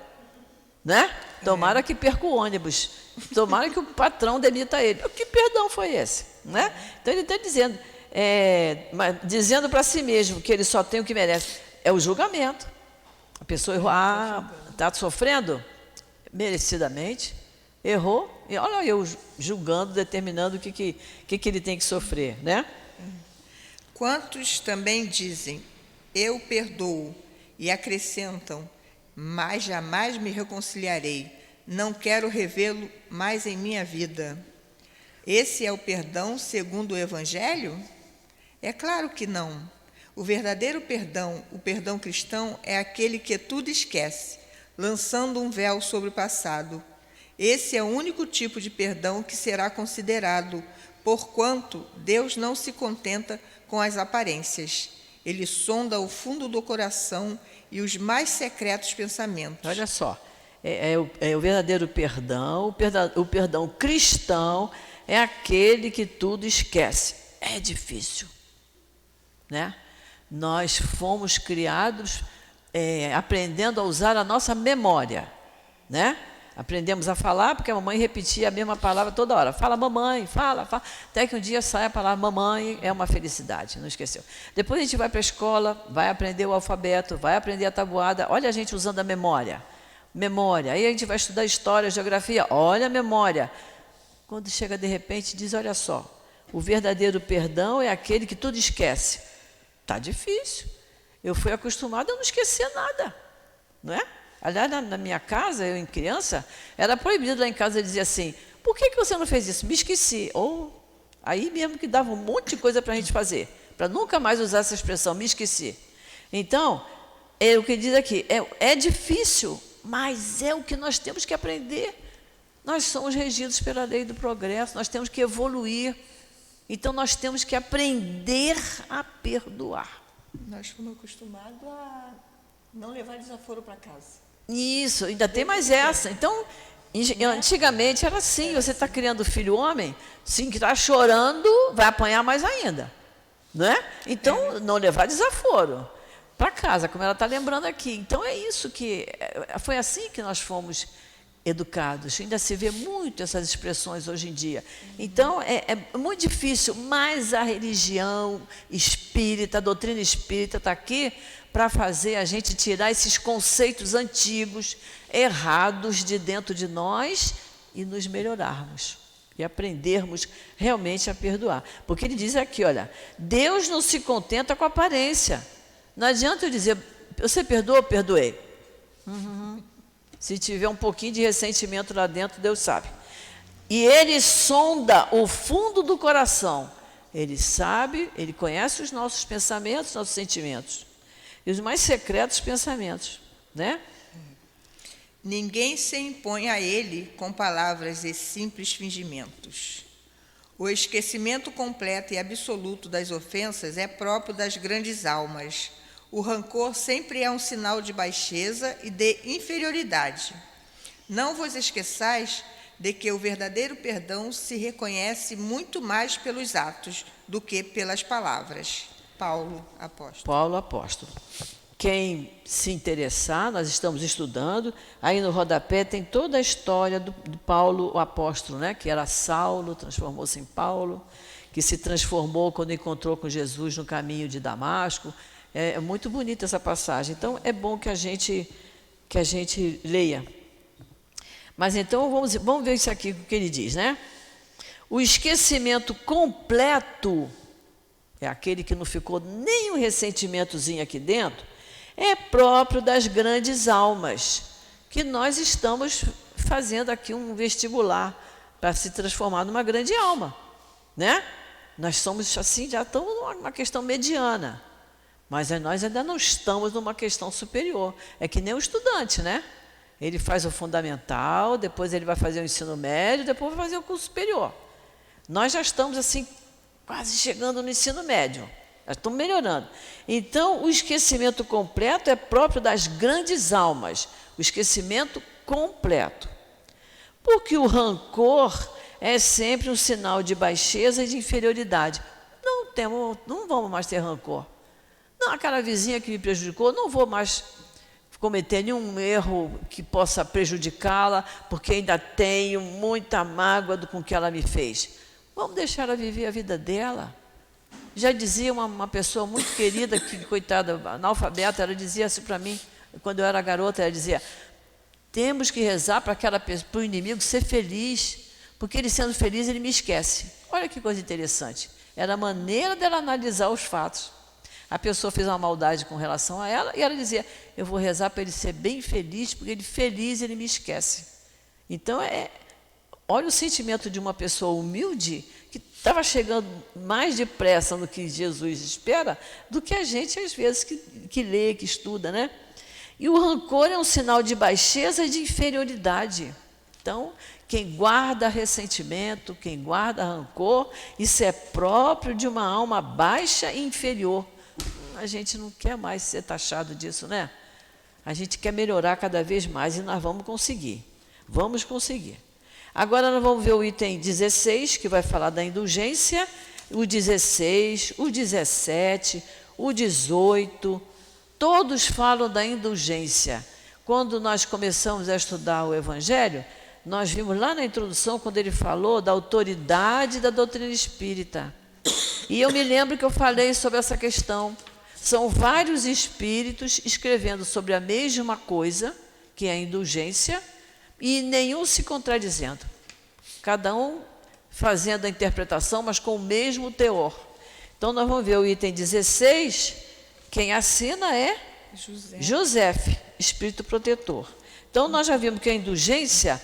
[SPEAKER 3] Né? Tomara que perca o ônibus. Tomara que o patrão demita ele. Que perdão foi esse? Né? Então ele está dizendo, dizendo para si mesmo que ele só tem o que merece. É o julgamento. A pessoa errou, está sofrendo merecidamente, errou, e olha eu julgando, determinando o que ele tem que sofrer, né?
[SPEAKER 4] Quantos também dizem, eu perdoo, e acrescentam, mas jamais me reconciliarei, não quero revê-lo mais em minha vida. Esse é o perdão segundo o Evangelho? É claro que não. O verdadeiro perdão, o perdão cristão, é aquele que tudo esquece, lançando um véu sobre o passado. Esse é o único tipo de perdão que será considerado, porquanto Deus não se contenta com as aparências. Ele sonda o fundo do coração e os mais secretos pensamentos.
[SPEAKER 3] Olha só, o verdadeiro perdão, o perdão cristão é aquele que tudo esquece. É difícil, né? Nós fomos criados aprendendo a usar a nossa memória, né? Aprendemos a falar porque a mamãe repetia a mesma palavra toda hora. Fala, mamãe, fala. Até que um dia sai a palavra mamãe, é uma felicidade, não esqueceu. Depois a gente vai para a escola, vai aprender o alfabeto, vai aprender a tabuada. Olha a gente usando a memória. Aí a gente vai estudar história, geografia, olha a memória. Quando chega de repente diz, olha só, o verdadeiro perdão é aquele que tudo esquece. Está difícil. Eu fui acostumada a não esquecer nada, não é? Aliás, na minha casa, eu em criança, era proibido lá em casa dizer assim, por que você não fez isso? Me esqueci. Ou aí mesmo que dava um monte de coisa para a gente fazer, para nunca mais usar essa expressão, me esqueci. Então, é o que diz aqui, é difícil, mas é o que nós temos que aprender. Nós somos regidos pela lei do progresso, nós temos que evoluir. Então, nós temos que aprender a perdoar.
[SPEAKER 4] Nós fomos acostumados a não levar desaforo para casa.
[SPEAKER 3] Isso, ainda tem mais essa. Então, antigamente era assim, você está criando filho homem, sim, que está chorando, vai apanhar mais ainda. Não é? Então, não levar desaforo para casa, como ela está lembrando aqui. Então, é isso que... Foi assim que nós fomos educados. Ainda se vê muito essas expressões hoje em dia. Então, é muito difícil, mas a religião espírita, a doutrina espírita está aqui para fazer a gente tirar esses conceitos antigos, errados de dentro de nós e nos melhorarmos. E aprendermos realmente a perdoar. Porque ele diz aqui, olha, Deus não se contenta com a aparência. Não adianta eu dizer, você perdoou? Perdoei. Se tiver um pouquinho de ressentimento lá dentro, Deus sabe. E Ele sonda o fundo do coração. Ele sabe, Ele conhece os nossos pensamentos, nossos sentimentos. E os mais secretos pensamentos, né?
[SPEAKER 4] Ninguém se impõe a Ele com palavras e simples fingimentos. O esquecimento completo e absoluto das ofensas é próprio das grandes almas. O rancor sempre é um sinal de baixeza e de inferioridade. Não vos esqueçais de que o verdadeiro perdão se reconhece muito mais pelos atos do que pelas palavras. Paulo, apóstolo.
[SPEAKER 3] Paulo, apóstolo. Quem se interessar, nós estamos estudando, aí no rodapé tem toda a história do Paulo, o apóstolo, né? Que era Saulo, transformou-se em Paulo, que se transformou quando encontrou com Jesus no caminho de Damasco. É muito bonita essa passagem. Então, é bom que a gente leia. Mas então, vamos ver isso aqui, o que ele diz, né? O esquecimento completo, é aquele que não ficou nem um ressentimentozinho aqui dentro, é próprio das grandes almas, que nós estamos fazendo aqui um vestibular para se transformar numa grande alma, né? Nós somos assim, já estamos numa questão mediana, mas nós ainda não estamos numa questão superior. É que nem o estudante, né? Ele faz o fundamental, depois ele vai fazer o ensino médio, depois vai fazer o curso superior. Nós já estamos assim, quase chegando no ensino médio, já estamos melhorando. Então, o esquecimento completo é próprio das grandes almas, o esquecimento completo. Porque o rancor é sempre um sinal de baixeza e de inferioridade. Não vamos mais ter rancor. Não, aquela vizinha que me prejudicou, não vou mais cometer nenhum erro que possa prejudicá-la, porque ainda tenho muita mágoa com o que ela me fez. Vamos deixar ela viver a vida dela. Já dizia uma pessoa muito querida, que, coitada, analfabeta, ela dizia assim para mim, quando eu era garota, ela dizia: temos que rezar para o inimigo ser feliz, porque ele sendo feliz, ele me esquece. Olha que coisa interessante. Era a maneira dela analisar os fatos. A pessoa fez uma maldade com relação a ela, e ela dizia: eu vou rezar para ele ser bem feliz, porque ele feliz, ele me esquece. Então, olha o sentimento de uma pessoa humilde, que estava chegando mais depressa no que Jesus espera, do que a gente, às vezes, que lê, que estuda, né? E o rancor é um sinal de baixeza e de inferioridade. Então, quem guarda ressentimento, quem guarda rancor, isso é próprio de uma alma baixa e inferior. A gente não quer mais ser taxado disso, né? A gente quer melhorar cada vez mais e nós vamos conseguir. Vamos conseguir. Agora nós vamos ver o item 16, que vai falar da indulgência, o 16, o 17, o 18, todos falam da indulgência. Quando nós começamos a estudar o Evangelho, nós vimos lá na introdução, quando ele falou da autoridade da doutrina espírita. E eu me lembro que eu falei sobre essa questão. São vários espíritos escrevendo sobre a mesma coisa, que é a indulgência, e nenhum se contradizendo. Cada um fazendo a interpretação, mas com o mesmo teor. Então, nós vamos ver o item 16, quem assina é José, espírito protetor. Então, nós já vimos que a indulgência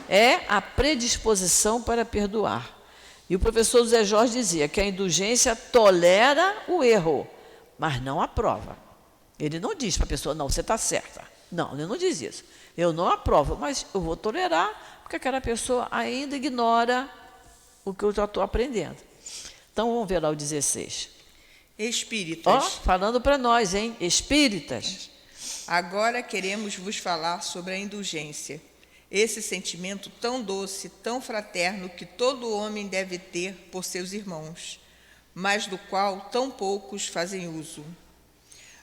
[SPEAKER 3] é a predisposição para perdoar. E o professor José Jorge dizia que a indulgência tolera o erro, mas não aprova. Ele não diz para a pessoa: não, você está certa. Não, ele não diz isso. Eu não aprovo, mas eu vou tolerar, porque aquela pessoa ainda ignora o que eu já estou aprendendo. Então, vamos ver lá o 16.
[SPEAKER 4] Espíritas.
[SPEAKER 3] Ó, falando para nós, hein? Espíritas.
[SPEAKER 4] Agora queremos vos falar sobre a indulgência. Esse sentimento tão doce, tão fraterno, que todo homem deve ter por seus irmãos, mas do qual tão poucos fazem uso.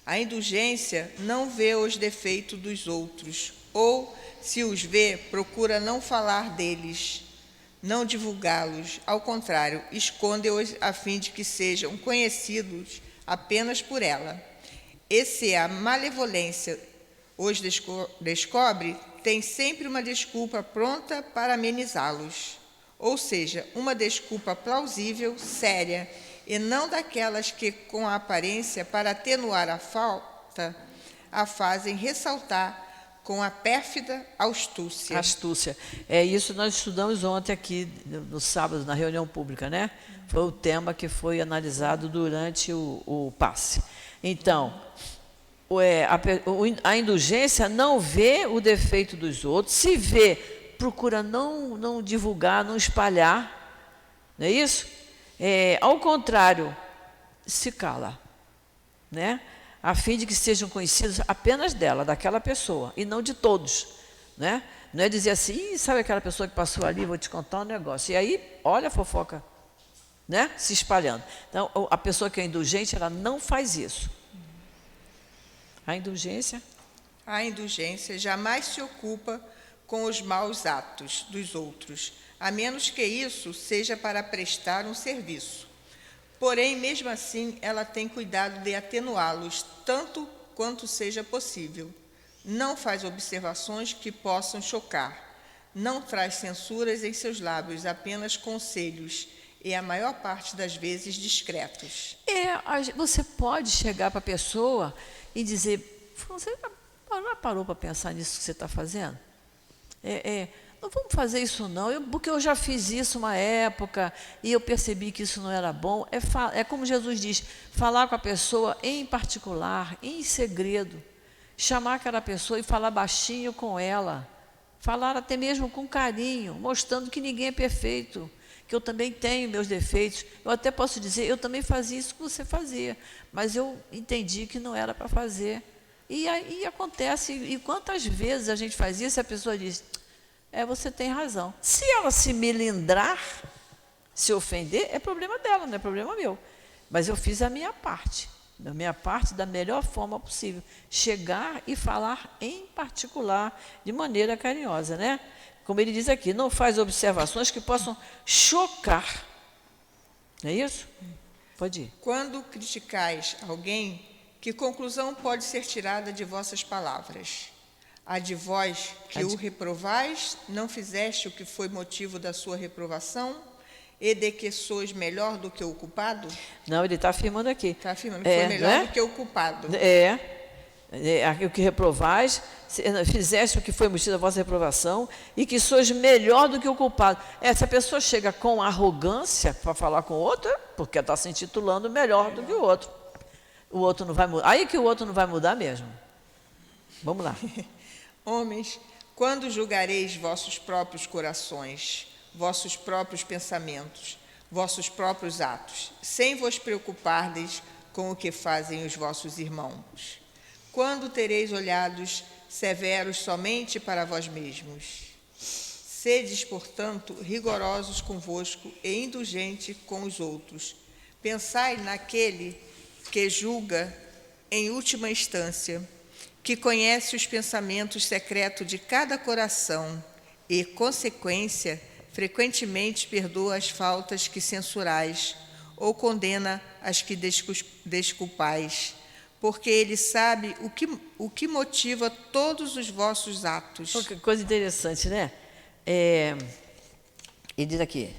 [SPEAKER 4] A indulgência não vê os defeitos dos outros, ou, se os vê, procura não falar deles, não divulgá-los. Ao contrário, esconde-os a fim de que sejam conhecidos apenas por ela. E se a malevolência os descobre, tem sempre uma desculpa pronta para amenizá-los. Ou seja, uma desculpa plausível, séria, e não daquelas que, com a aparência, para atenuar a falta, a fazem ressaltar com a pérfida astúcia.
[SPEAKER 3] Astúcia. É isso que nós estudamos ontem aqui, no sábado, na reunião pública, né? Foi o tema que foi analisado durante o passe. Então, a indulgência não vê o defeito dos outros, se vê, procura não divulgar, não espalhar, não é isso? Ao contrário, se cala, né? A fim de que sejam conhecidos apenas dela, daquela pessoa, e não de todos, né? Não é dizer assim: sabe aquela pessoa que passou ali, vou te contar um negócio. E aí, olha a fofoca, né? Se espalhando. Então, a pessoa que é indulgente, ela não faz isso. A indulgência?
[SPEAKER 4] A indulgência jamais se ocupa com os maus atos dos outros, a menos que isso seja para prestar um serviço. Porém, mesmo assim, ela tem cuidado de atenuá-los, tanto quanto seja possível. Não faz observações que possam chocar. não traz censuras em seus lábios, apenas conselhos, e a maior parte das vezes discretos.
[SPEAKER 3] Você pode chegar para a pessoa e dizer, você já parou para pensar nisso que você está fazendo? Não vamos fazer isso não, porque eu já fiz isso uma época e eu percebi que isso não era bom. É como Jesus diz, falar com a pessoa em particular, em segredo, chamar aquela pessoa e falar baixinho com ela, falar até mesmo com carinho, mostrando que ninguém é perfeito, que eu também tenho meus defeitos. Eu até posso dizer, eu também fazia isso que você fazia, mas eu entendi que não era para fazer. E aí acontece, e quantas vezes a gente faz isso e a pessoa diz, você tem razão. Se ela se melindrar, se ofender, é problema dela, não é problema meu. Mas eu fiz a minha parte da melhor forma possível. Chegar e falar em particular, de maneira carinhosa, né? Como ele diz aqui, não faz observações que possam chocar. Não é isso? Pode ir.
[SPEAKER 4] Quando criticais alguém, que conclusão pode ser tirada de vossas palavras? A de vós que o reprovais, não fizeste o que foi motivo da sua reprovação, e de que sois melhor do que o culpado?
[SPEAKER 3] Não, ele está afirmando aqui.
[SPEAKER 4] Está afirmando que foi melhor do que o culpado.
[SPEAKER 3] O que reprovais, fizeste o que foi motivo da vossa reprovação, e que sois melhor do que o culpado. Se a pessoa chega com arrogância para falar com o outro, porque está se intitulando melhor do que o outro. O outro não vai mudar. Aí que o outro não vai mudar mesmo. Vamos lá.
[SPEAKER 4] Homens, quando julgareis vossos próprios corações, vossos próprios pensamentos, vossos próprios atos, sem vos preocupardes com o que fazem os vossos irmãos? Quando tereis olhados severos somente para vós mesmos? Sedes, portanto, rigorosos convosco e indulgentes com os outros. Pensai naquele que julga em última instância, que conhece os pensamentos secretos de cada coração e, consequência, frequentemente perdoa as faltas que censurais ou condena as que desculpais, porque ele sabe o que motiva todos os vossos atos.
[SPEAKER 3] Que coisa interessante, né? Ele diz aqui,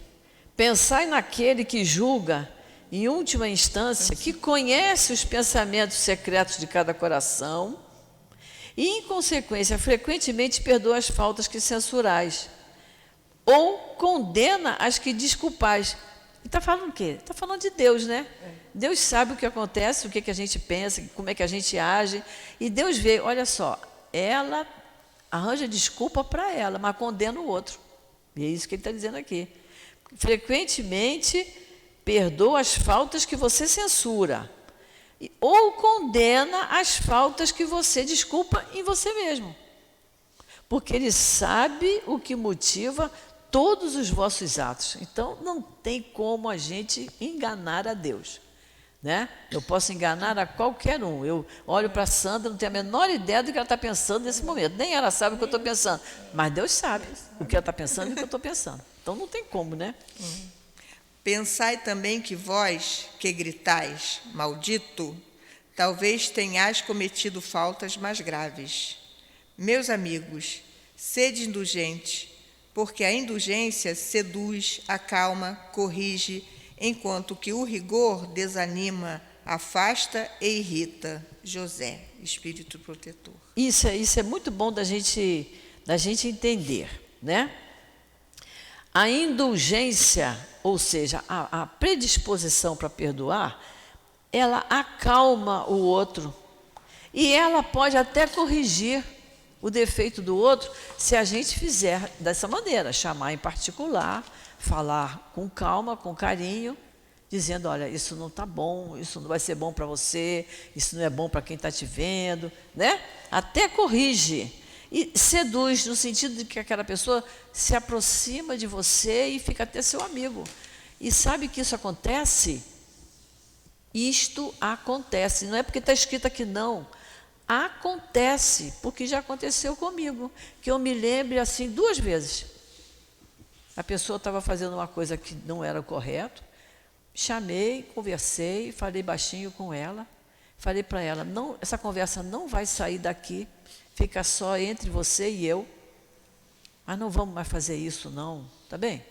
[SPEAKER 3] pensai naquele que julga, em última instância, que conhece os pensamentos secretos de cada coração e, em consequência, frequentemente perdoa as faltas que censurais ou condena as que desculpais. Está falando o quê? Está falando de Deus, né? Deus sabe o que acontece, o que a gente pensa, como é que a gente age. E Deus vê, olha só, ela arranja desculpa para ela, mas condena o outro. E é isso que ele está dizendo aqui. Frequentemente perdoa as faltas que você censura ou condena as faltas que você desculpa em você mesmo. Porque ele sabe o que motiva todos os vossos atos. Então, não tem como a gente enganar a Deus, né? Eu posso enganar a qualquer um. Eu olho para a Sandra, não tenho a menor ideia do que ela está pensando nesse momento. Nem ela sabe o que eu estou pensando. Mas Deus sabe o que ela está pensando e o que eu estou pensando. Então, não tem como, né?
[SPEAKER 4] Pensai também que vós, que gritais, maldito, talvez tenhais cometido faltas mais graves. Meus amigos, sede indulgentes, porque a indulgência seduz, acalma, corrige, enquanto que o rigor desanima, afasta e irrita. José, Espírito Protetor.
[SPEAKER 3] Isso é muito bom da gente entender, né? A indulgência, ou seja, a predisposição para perdoar, ela acalma o outro e ela pode até corrigir o defeito do outro se a gente fizer dessa maneira, chamar em particular, falar com calma, com carinho, dizendo, olha, isso não está bom, isso não vai ser bom para você, isso não é bom para quem está te vendo, né? Até corrige. E seduz, no sentido de que aquela pessoa se aproxima de você e fica até seu amigo. E sabe que isso acontece? Isto acontece. Não é porque está escrito aqui, não. Acontece, porque já aconteceu comigo. Que eu me lembre assim 2 vezes. A pessoa estava fazendo uma coisa que não era correto. Chamei, conversei, falei baixinho com ela. Falei para ela, não, essa conversa não vai sair daqui. Fica só entre você e eu. mas não vamos mais fazer isso não, tá bem?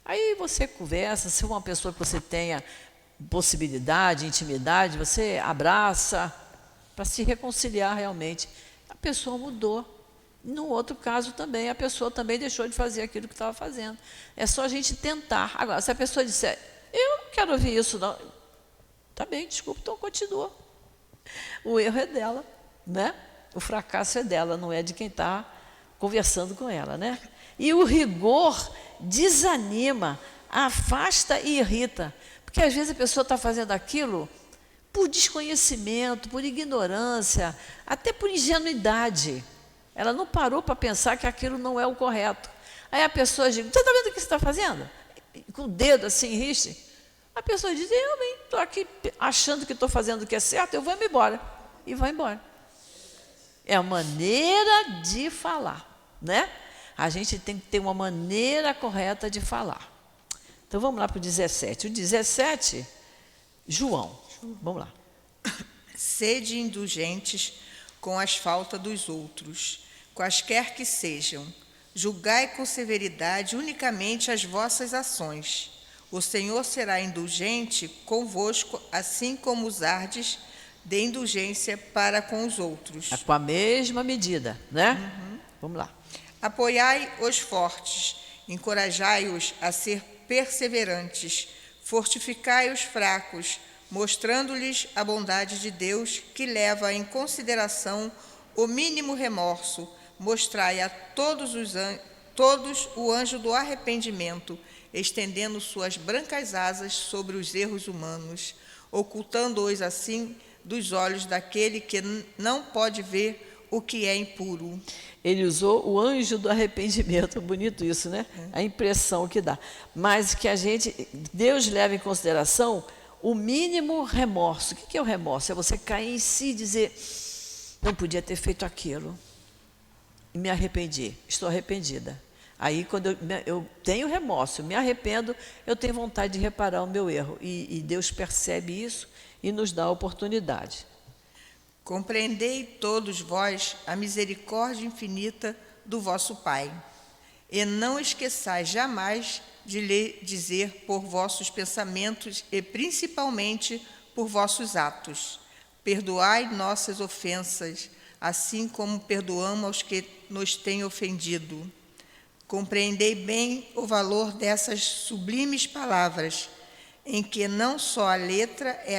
[SPEAKER 3] Aí você conversa, se é uma pessoa que você tenha possibilidade, intimidade, você abraça para se reconciliar realmente. A pessoa mudou. No outro caso também, a pessoa também deixou de fazer aquilo que estava fazendo. É só a gente tentar. Agora, se a pessoa disser, eu não quero ouvir isso não, tá bem, desculpa, então continua. O erro é dela, né? O fracasso é dela, não é de quem está conversando com ela, né? E o rigor desanima, afasta e irrita. Porque às vezes a pessoa está fazendo aquilo por desconhecimento, por ignorância, até por ingenuidade. Ela não parou para pensar que aquilo não é o correto. Aí a pessoa diz, você está vendo o que você está fazendo? Com o dedo assim, rixe. A pessoa diz, eu bem, estou aqui achando que estou fazendo o que é certo, eu vou me embora. E vai embora. É a maneira de falar, né? A gente tem que ter uma maneira correta de falar. Então vamos lá para o 17. O 17, João. Vamos lá.
[SPEAKER 4] Sede indulgentes com as faltas dos outros, quaisquer que sejam. Julgai com severidade unicamente as vossas ações. O Senhor será indulgente convosco, assim como usardes de indulgência para com os outros.
[SPEAKER 3] É com a mesma medida, né? Vamos lá.
[SPEAKER 4] Apoiai os fortes, encorajai-os a ser perseverantes, fortificai os fracos, mostrando-lhes a bondade de Deus, que leva em consideração o mínimo remorso. Mostrai a todos o anjo do arrependimento, estendendo suas brancas asas sobre os erros humanos, ocultando-os assim dos olhos daquele que não pode ver o que é impuro.
[SPEAKER 3] Ele usou o anjo do arrependimento, bonito isso, né? A impressão que dá. Mas que Deus leva em consideração o mínimo remorso. O que é o remorso? É você cair em si e dizer, não podia ter feito aquilo. E me arrependi, estou arrependida. Aí, quando eu tenho remorso, me arrependo, eu tenho vontade de reparar o meu erro. E Deus percebe isso e nos dá a oportunidade.
[SPEAKER 4] Compreendei todos vós a misericórdia infinita do vosso Pai, e não esqueçais jamais de lhe dizer por vossos pensamentos e principalmente por vossos atos. Perdoai nossas ofensas, assim como perdoamos aos que nos têm ofendido. Compreendei bem o valor dessas sublimes palavras, em que não só a letra é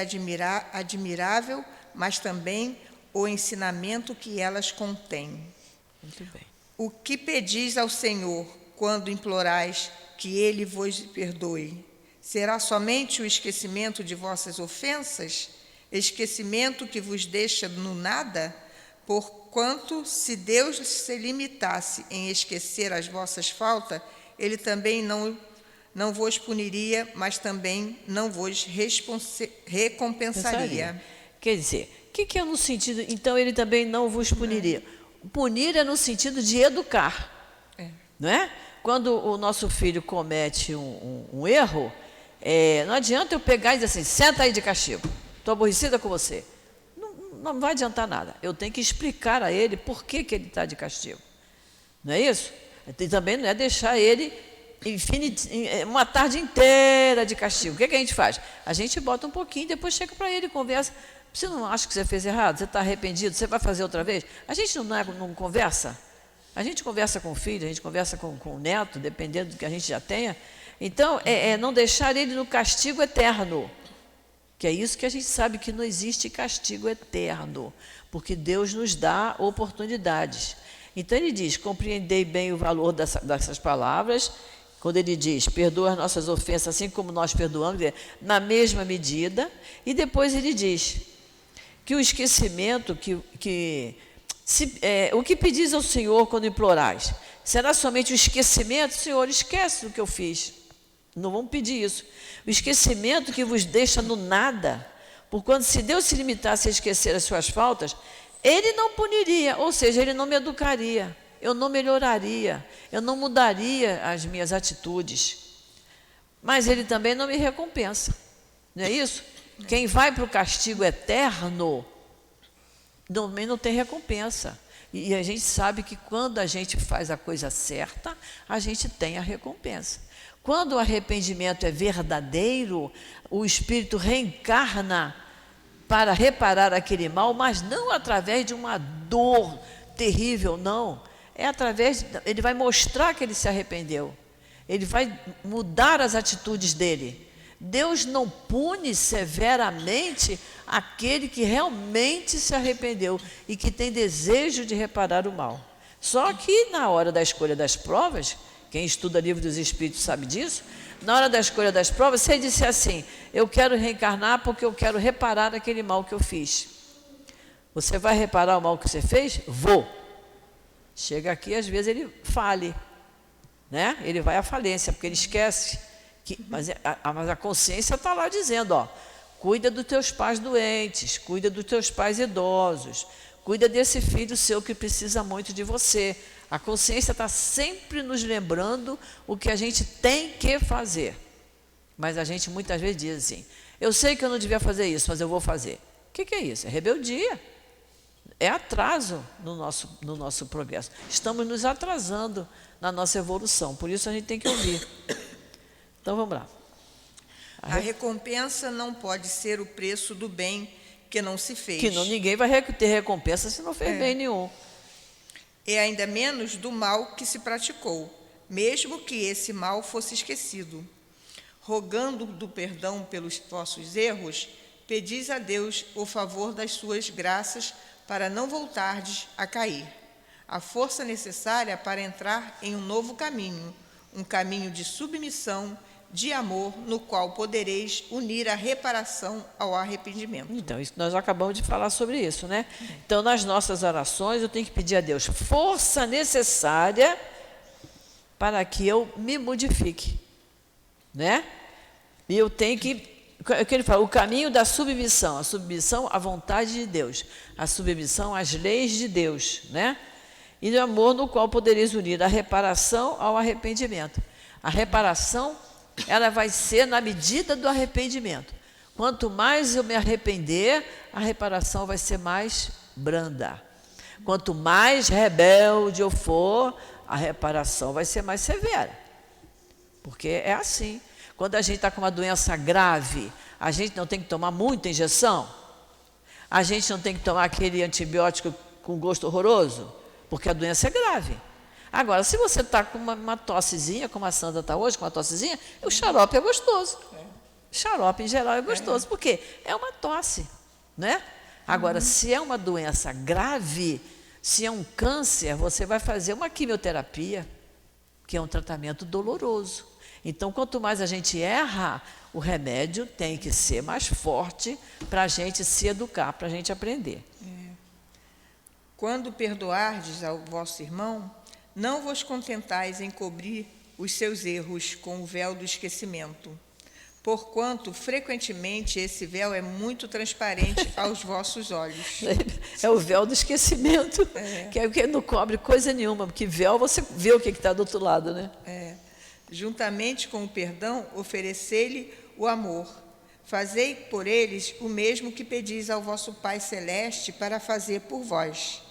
[SPEAKER 4] admirável, mas também o ensinamento que elas contêm.
[SPEAKER 3] Muito bem.
[SPEAKER 4] O que pedis ao Senhor quando implorais que Ele vos perdoe? Será somente o esquecimento de vossas ofensas? Esquecimento que vos deixa no nada? Porquanto, se Deus se limitasse em esquecer as vossas faltas, Ele também não vos puniria, mas também não vos recompensaria.
[SPEAKER 3] Quer dizer, o que é no sentido, então ele também não vos puniria? Punir é no sentido de educar, não é? Quando o nosso filho comete um erro, não adianta eu pegar e dizer assim, senta aí de castigo, estou aborrecida com você. Não vai adiantar nada, eu tenho que explicar a ele por que ele está de castigo, não é isso? E também não é deixar ele uma tarde inteira de castigo. O que a gente faz? A gente bota um pouquinho, depois chega para ele e conversa. Você não acha que você fez errado? Você está arrependido? Você vai fazer outra vez? A gente não conversa? A gente conversa com o filho, a gente conversa com o neto, dependendo do que a gente já tenha. Então, não deixar ele no castigo eterno. Que é isso que a gente sabe, que não existe castigo eterno. Porque Deus nos dá oportunidades. Então, ele diz, compreendei bem o valor dessas palavras. Quando ele diz, perdoa as nossas ofensas, assim como nós perdoamos, na mesma medida. E depois ele diz que o esquecimento, o que pedis ao Senhor quando implorais? Será somente o esquecimento? Senhor, esquece o que eu fiz. Não vamos pedir isso. O esquecimento que vos deixa no nada. Porquanto, se Deus se limitasse a esquecer as suas faltas, Ele não puniria, ou seja, Ele não me educaria. Eu não melhoraria, eu não mudaria as minhas atitudes. Mas Ele também não me recompensa. Não é isso? Quem vai para o castigo eterno, também não tem recompensa. E a gente sabe que quando a gente faz a coisa certa, a gente tem a recompensa. Quando o arrependimento é verdadeiro, o Espírito reencarna para reparar aquele mal, mas não através de uma dor terrível, não. É através, ele vai mostrar que ele se arrependeu. Ele vai mudar as atitudes dele. Deus não pune severamente aquele que realmente se arrependeu e que tem desejo de reparar o mal. Só que na hora da escolha das provas, quem estuda livro dos Espíritos sabe disso, na hora da escolha das provas, se ele disser assim, eu quero reencarnar porque eu quero reparar aquele mal que eu fiz. Você vai reparar o mal que você fez? Vou. Chega aqui, às vezes ele fale, né? Ele vai à falência, porque ele esquece. Mas a consciência está lá dizendo, ó, cuida dos teus pais doentes, cuida dos teus pais idosos, cuida desse filho seu que precisa muito de você. A consciência está sempre nos lembrando o que a gente tem que fazer. Mas a gente muitas vezes diz assim, eu sei que eu não devia fazer isso, mas eu vou fazer. O que é isso? É rebeldia. É atraso no nosso progresso. Estamos nos atrasando na nossa evolução, por isso a gente tem que ouvir. Então vamos lá.
[SPEAKER 4] A recompensa não pode ser o preço do bem que não se fez.
[SPEAKER 3] Que ninguém vai ter recompensa se não fez bem nenhum.
[SPEAKER 4] E ainda menos do mal que se praticou, mesmo que esse mal fosse esquecido. Rogando do perdão pelos vossos erros, pedis a Deus o favor das suas graças para não voltardes a cair. A força necessária para entrar em um novo caminho, um caminho de submissão, de amor, no qual podereis unir a reparação ao arrependimento.
[SPEAKER 3] Então, nós acabamos de falar sobre isso, né? Então, nas nossas orações, eu tenho que pedir a Deus força necessária para que eu me modifique, né? E eu tenho que, o que ele fala, o caminho da submissão, a submissão à vontade de Deus, a submissão às leis de Deus, né? E do amor no qual podereis unir a reparação ao arrependimento. A reparação, ela vai ser na medida do arrependimento. Quanto mais eu me arrepender, a reparação vai ser mais branda. Quanto mais rebelde eu for, a reparação vai ser mais severa. Porque é assim. Quando a gente está com uma doença grave, a gente não tem que tomar muita injeção? A gente não tem que tomar aquele antibiótico com gosto horroroso? Porque a doença é grave. Agora, se você está com uma tossezinha, como a Sandra está hoje, com uma tossezinha, o xarope é gostoso. Xarope, em geral, é gostoso. Por quê? É uma tosse, né? Agora, se é uma doença grave, se é um câncer, você vai fazer uma quimioterapia, que é um tratamento doloroso. Então, quanto mais a gente erra, o remédio tem que ser mais forte para a gente se educar, para a gente aprender.
[SPEAKER 4] Quando perdoardes ao vosso irmão, não vos contentais em cobrir os seus erros com o véu do esquecimento, porquanto, frequentemente, esse véu é muito transparente aos vossos olhos.
[SPEAKER 3] É o véu do esquecimento, que é o que não cobre coisa nenhuma, porque véu você vê o que está do outro lado, né?
[SPEAKER 4] Juntamente com o perdão, oferecei-lhe o amor. Fazei por eles o mesmo que pedis ao vosso Pai Celeste para fazer por vós.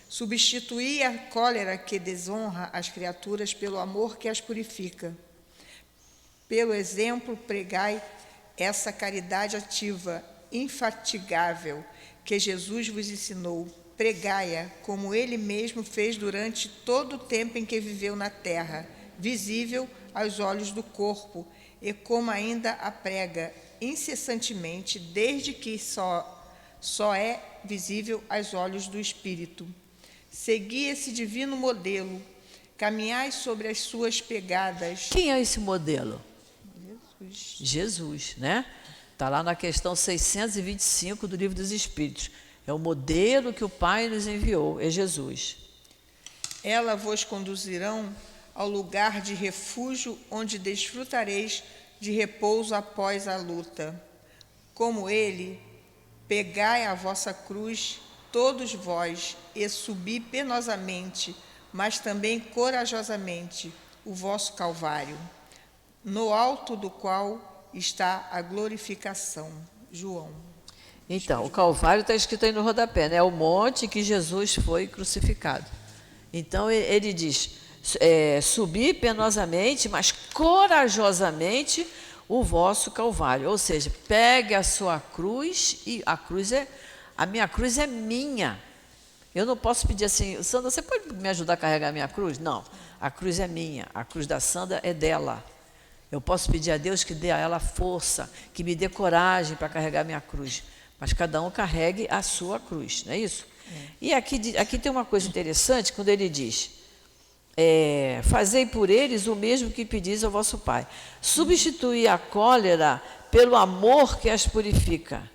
[SPEAKER 4] Substituí a cólera que desonra as criaturas pelo amor que as purifica. Pelo exemplo, pregai essa caridade ativa, infatigável, que Jesus vos ensinou. Pregai-a, como ele mesmo fez durante todo o tempo em que viveu na terra, visível aos olhos do corpo, e como ainda a prega incessantemente, desde que só é visível aos olhos do Espírito. Segui esse divino modelo, caminhai sobre as suas pegadas.
[SPEAKER 3] Quem é esse modelo? Jesus, né? Está lá na questão 625 do Livro dos Espíritos. É o modelo que o Pai nos enviou, é Jesus.
[SPEAKER 4] Ela vos conduzirão ao lugar de refúgio, onde desfrutareis de repouso após a luta. Como ele, pegai a vossa cruz, todos vós, e subi penosamente, mas também corajosamente, o vosso Calvário, no alto do qual está a glorificação. João.
[SPEAKER 3] Então, o Calvário está escrito aí no rodapé, né? É o monte que Jesus foi crucificado. Então, ele diz, subir penosamente, mas corajosamente o vosso Calvário. Ou seja, pegue a sua cruz, e a minha cruz é minha. Eu não posso pedir assim, Sandra, você pode me ajudar a carregar a minha cruz? Não, a cruz é minha, a cruz da Sandra é dela. Eu posso pedir a Deus que dê a ela força, que me dê coragem para carregar a minha cruz. Mas cada um carregue a sua cruz, não é isso? E aqui tem uma coisa interessante, quando ele diz, fazei por eles o mesmo que pedis ao vosso Pai. Substituí a cólera pelo amor que as purifica,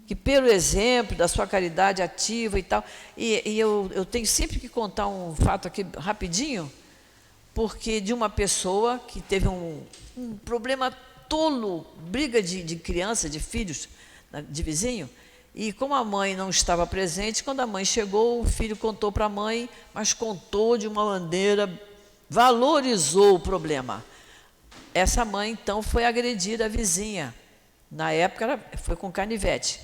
[SPEAKER 3] que pelo exemplo da sua caridade ativa e tal. E eu tenho sempre que contar um fato aqui rapidinho, porque de uma pessoa que teve um problema tolo, briga de criança, de filhos, de vizinho, e como a mãe não estava presente, quando a mãe chegou, o filho contou para a mãe, mas contou de uma maneira, valorizou o problema. Essa mãe, então, foi agredir a vizinha. Na época, ela foi com canivete,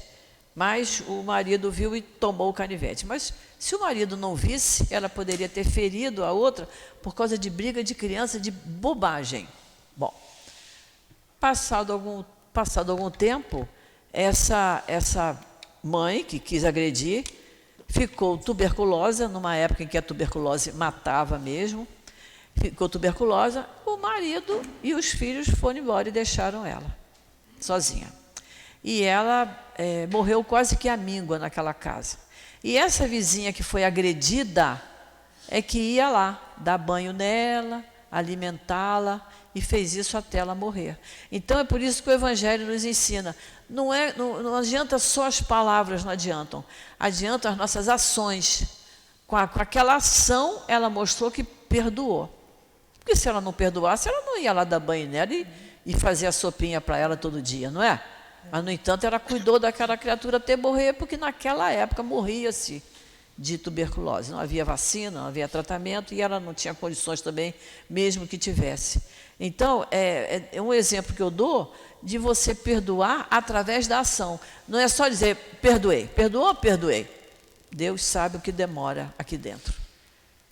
[SPEAKER 3] mas o marido viu e tomou o canivete. Mas, se o marido não visse, ela poderia ter ferido a outra por causa de briga de criança, de bobagem. Bom, passado algum tempo, essa mãe que quis agredir ficou tuberculosa, numa época em que a tuberculose matava mesmo, ficou tuberculosa, o marido e os filhos foram embora e deixaram ela sozinha. E ela morreu quase que à míngua naquela casa. E essa vizinha que foi agredida é que ia lá dar banho nela, alimentá-la, e fez isso até ela morrer. Então, é por isso que o Evangelho nos ensina. Não adianta só as palavras, não adiantam. Adiantam as nossas ações. Com aquela ação, ela mostrou que perdoou. Porque se ela não perdoasse, ela não ia lá dar banho nela e fazer a sopinha para ela todo dia, não é? Mas, no entanto, ela cuidou daquela criatura até morrer, porque naquela época morria-se de tuberculose. Não havia vacina, não havia tratamento, e ela não tinha condições também, mesmo que tivesse. Então, é um exemplo que eu dou de você perdoar através da ação. Não é só dizer, perdoei. Perdoou? Perdoei. Deus sabe o que demora aqui dentro,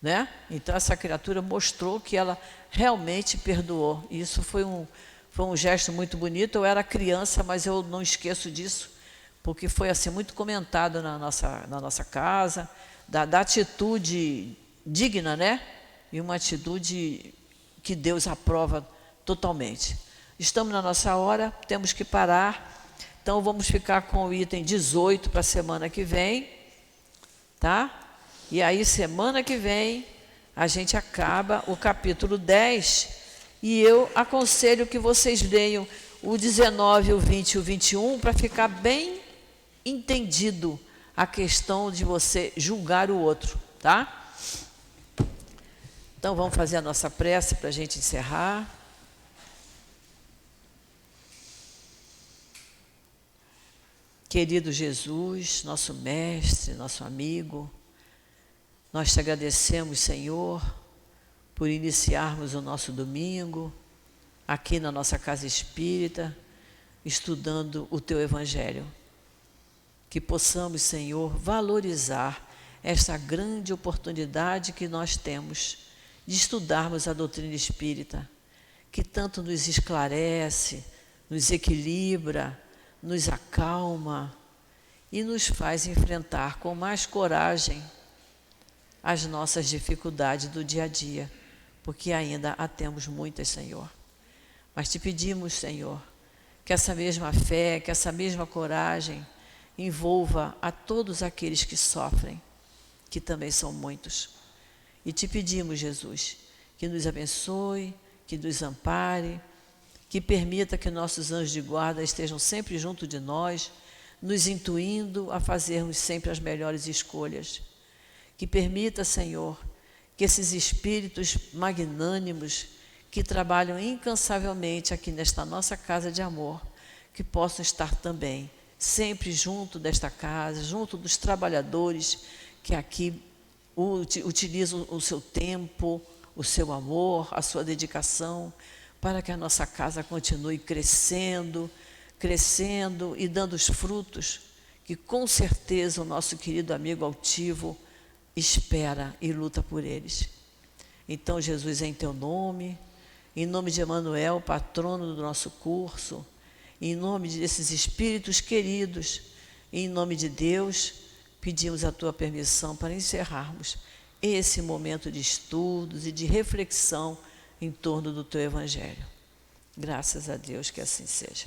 [SPEAKER 3] né? Então, essa criatura mostrou que ela realmente perdoou. E isso foi um gesto muito bonito. Eu era criança, mas eu não esqueço disso, porque foi assim muito comentado na nossa casa, da atitude digna, né? E uma atitude que Deus aprova totalmente. Estamos na nossa hora, temos que parar. Então, vamos ficar com o item 18 para a semana que vem, tá? E aí, semana que vem, a gente acaba o capítulo 10, e eu aconselho que vocês leiam o 19, o 20 e o 21, para ficar bem entendido a questão de você julgar o outro, tá? Então, vamos fazer a nossa prece para a gente encerrar. Querido Jesus, nosso mestre, nosso amigo, nós te agradecemos, Senhor, por iniciarmos o nosso domingo aqui na nossa casa espírita, estudando o teu Evangelho. Que possamos, Senhor, valorizar esta grande oportunidade que nós temos de estudarmos a doutrina espírita, que tanto nos esclarece, nos equilibra, nos acalma e nos faz enfrentar com mais coragem as nossas dificuldades do dia a dia, porque ainda a temos muitas, Senhor. Mas te pedimos, Senhor, que essa mesma fé, que essa mesma coragem envolva a todos aqueles que sofrem, que também são muitos. E te pedimos, Jesus, que nos abençoe, que nos ampare, que permita que nossos anjos de guarda estejam sempre junto de nós, nos intuindo a fazermos sempre as melhores escolhas. Que permita, Senhor, que esses espíritos magnânimos que trabalham incansavelmente aqui nesta nossa casa de amor, que possam estar também sempre junto desta casa, junto dos trabalhadores que aqui utilizam o seu tempo, o seu amor, a sua dedicação, para que a nossa casa continue crescendo e dando os frutos que com certeza o nosso querido amigo altivo espera e luta por eles. Então, Jesus, em teu nome, em nome de Emanuel, patrono do nosso curso, em nome desses espíritos queridos, em nome de Deus, pedimos a tua permissão para encerrarmos esse momento de estudos e de reflexão em torno do teu Evangelho. Graças a Deus que assim seja.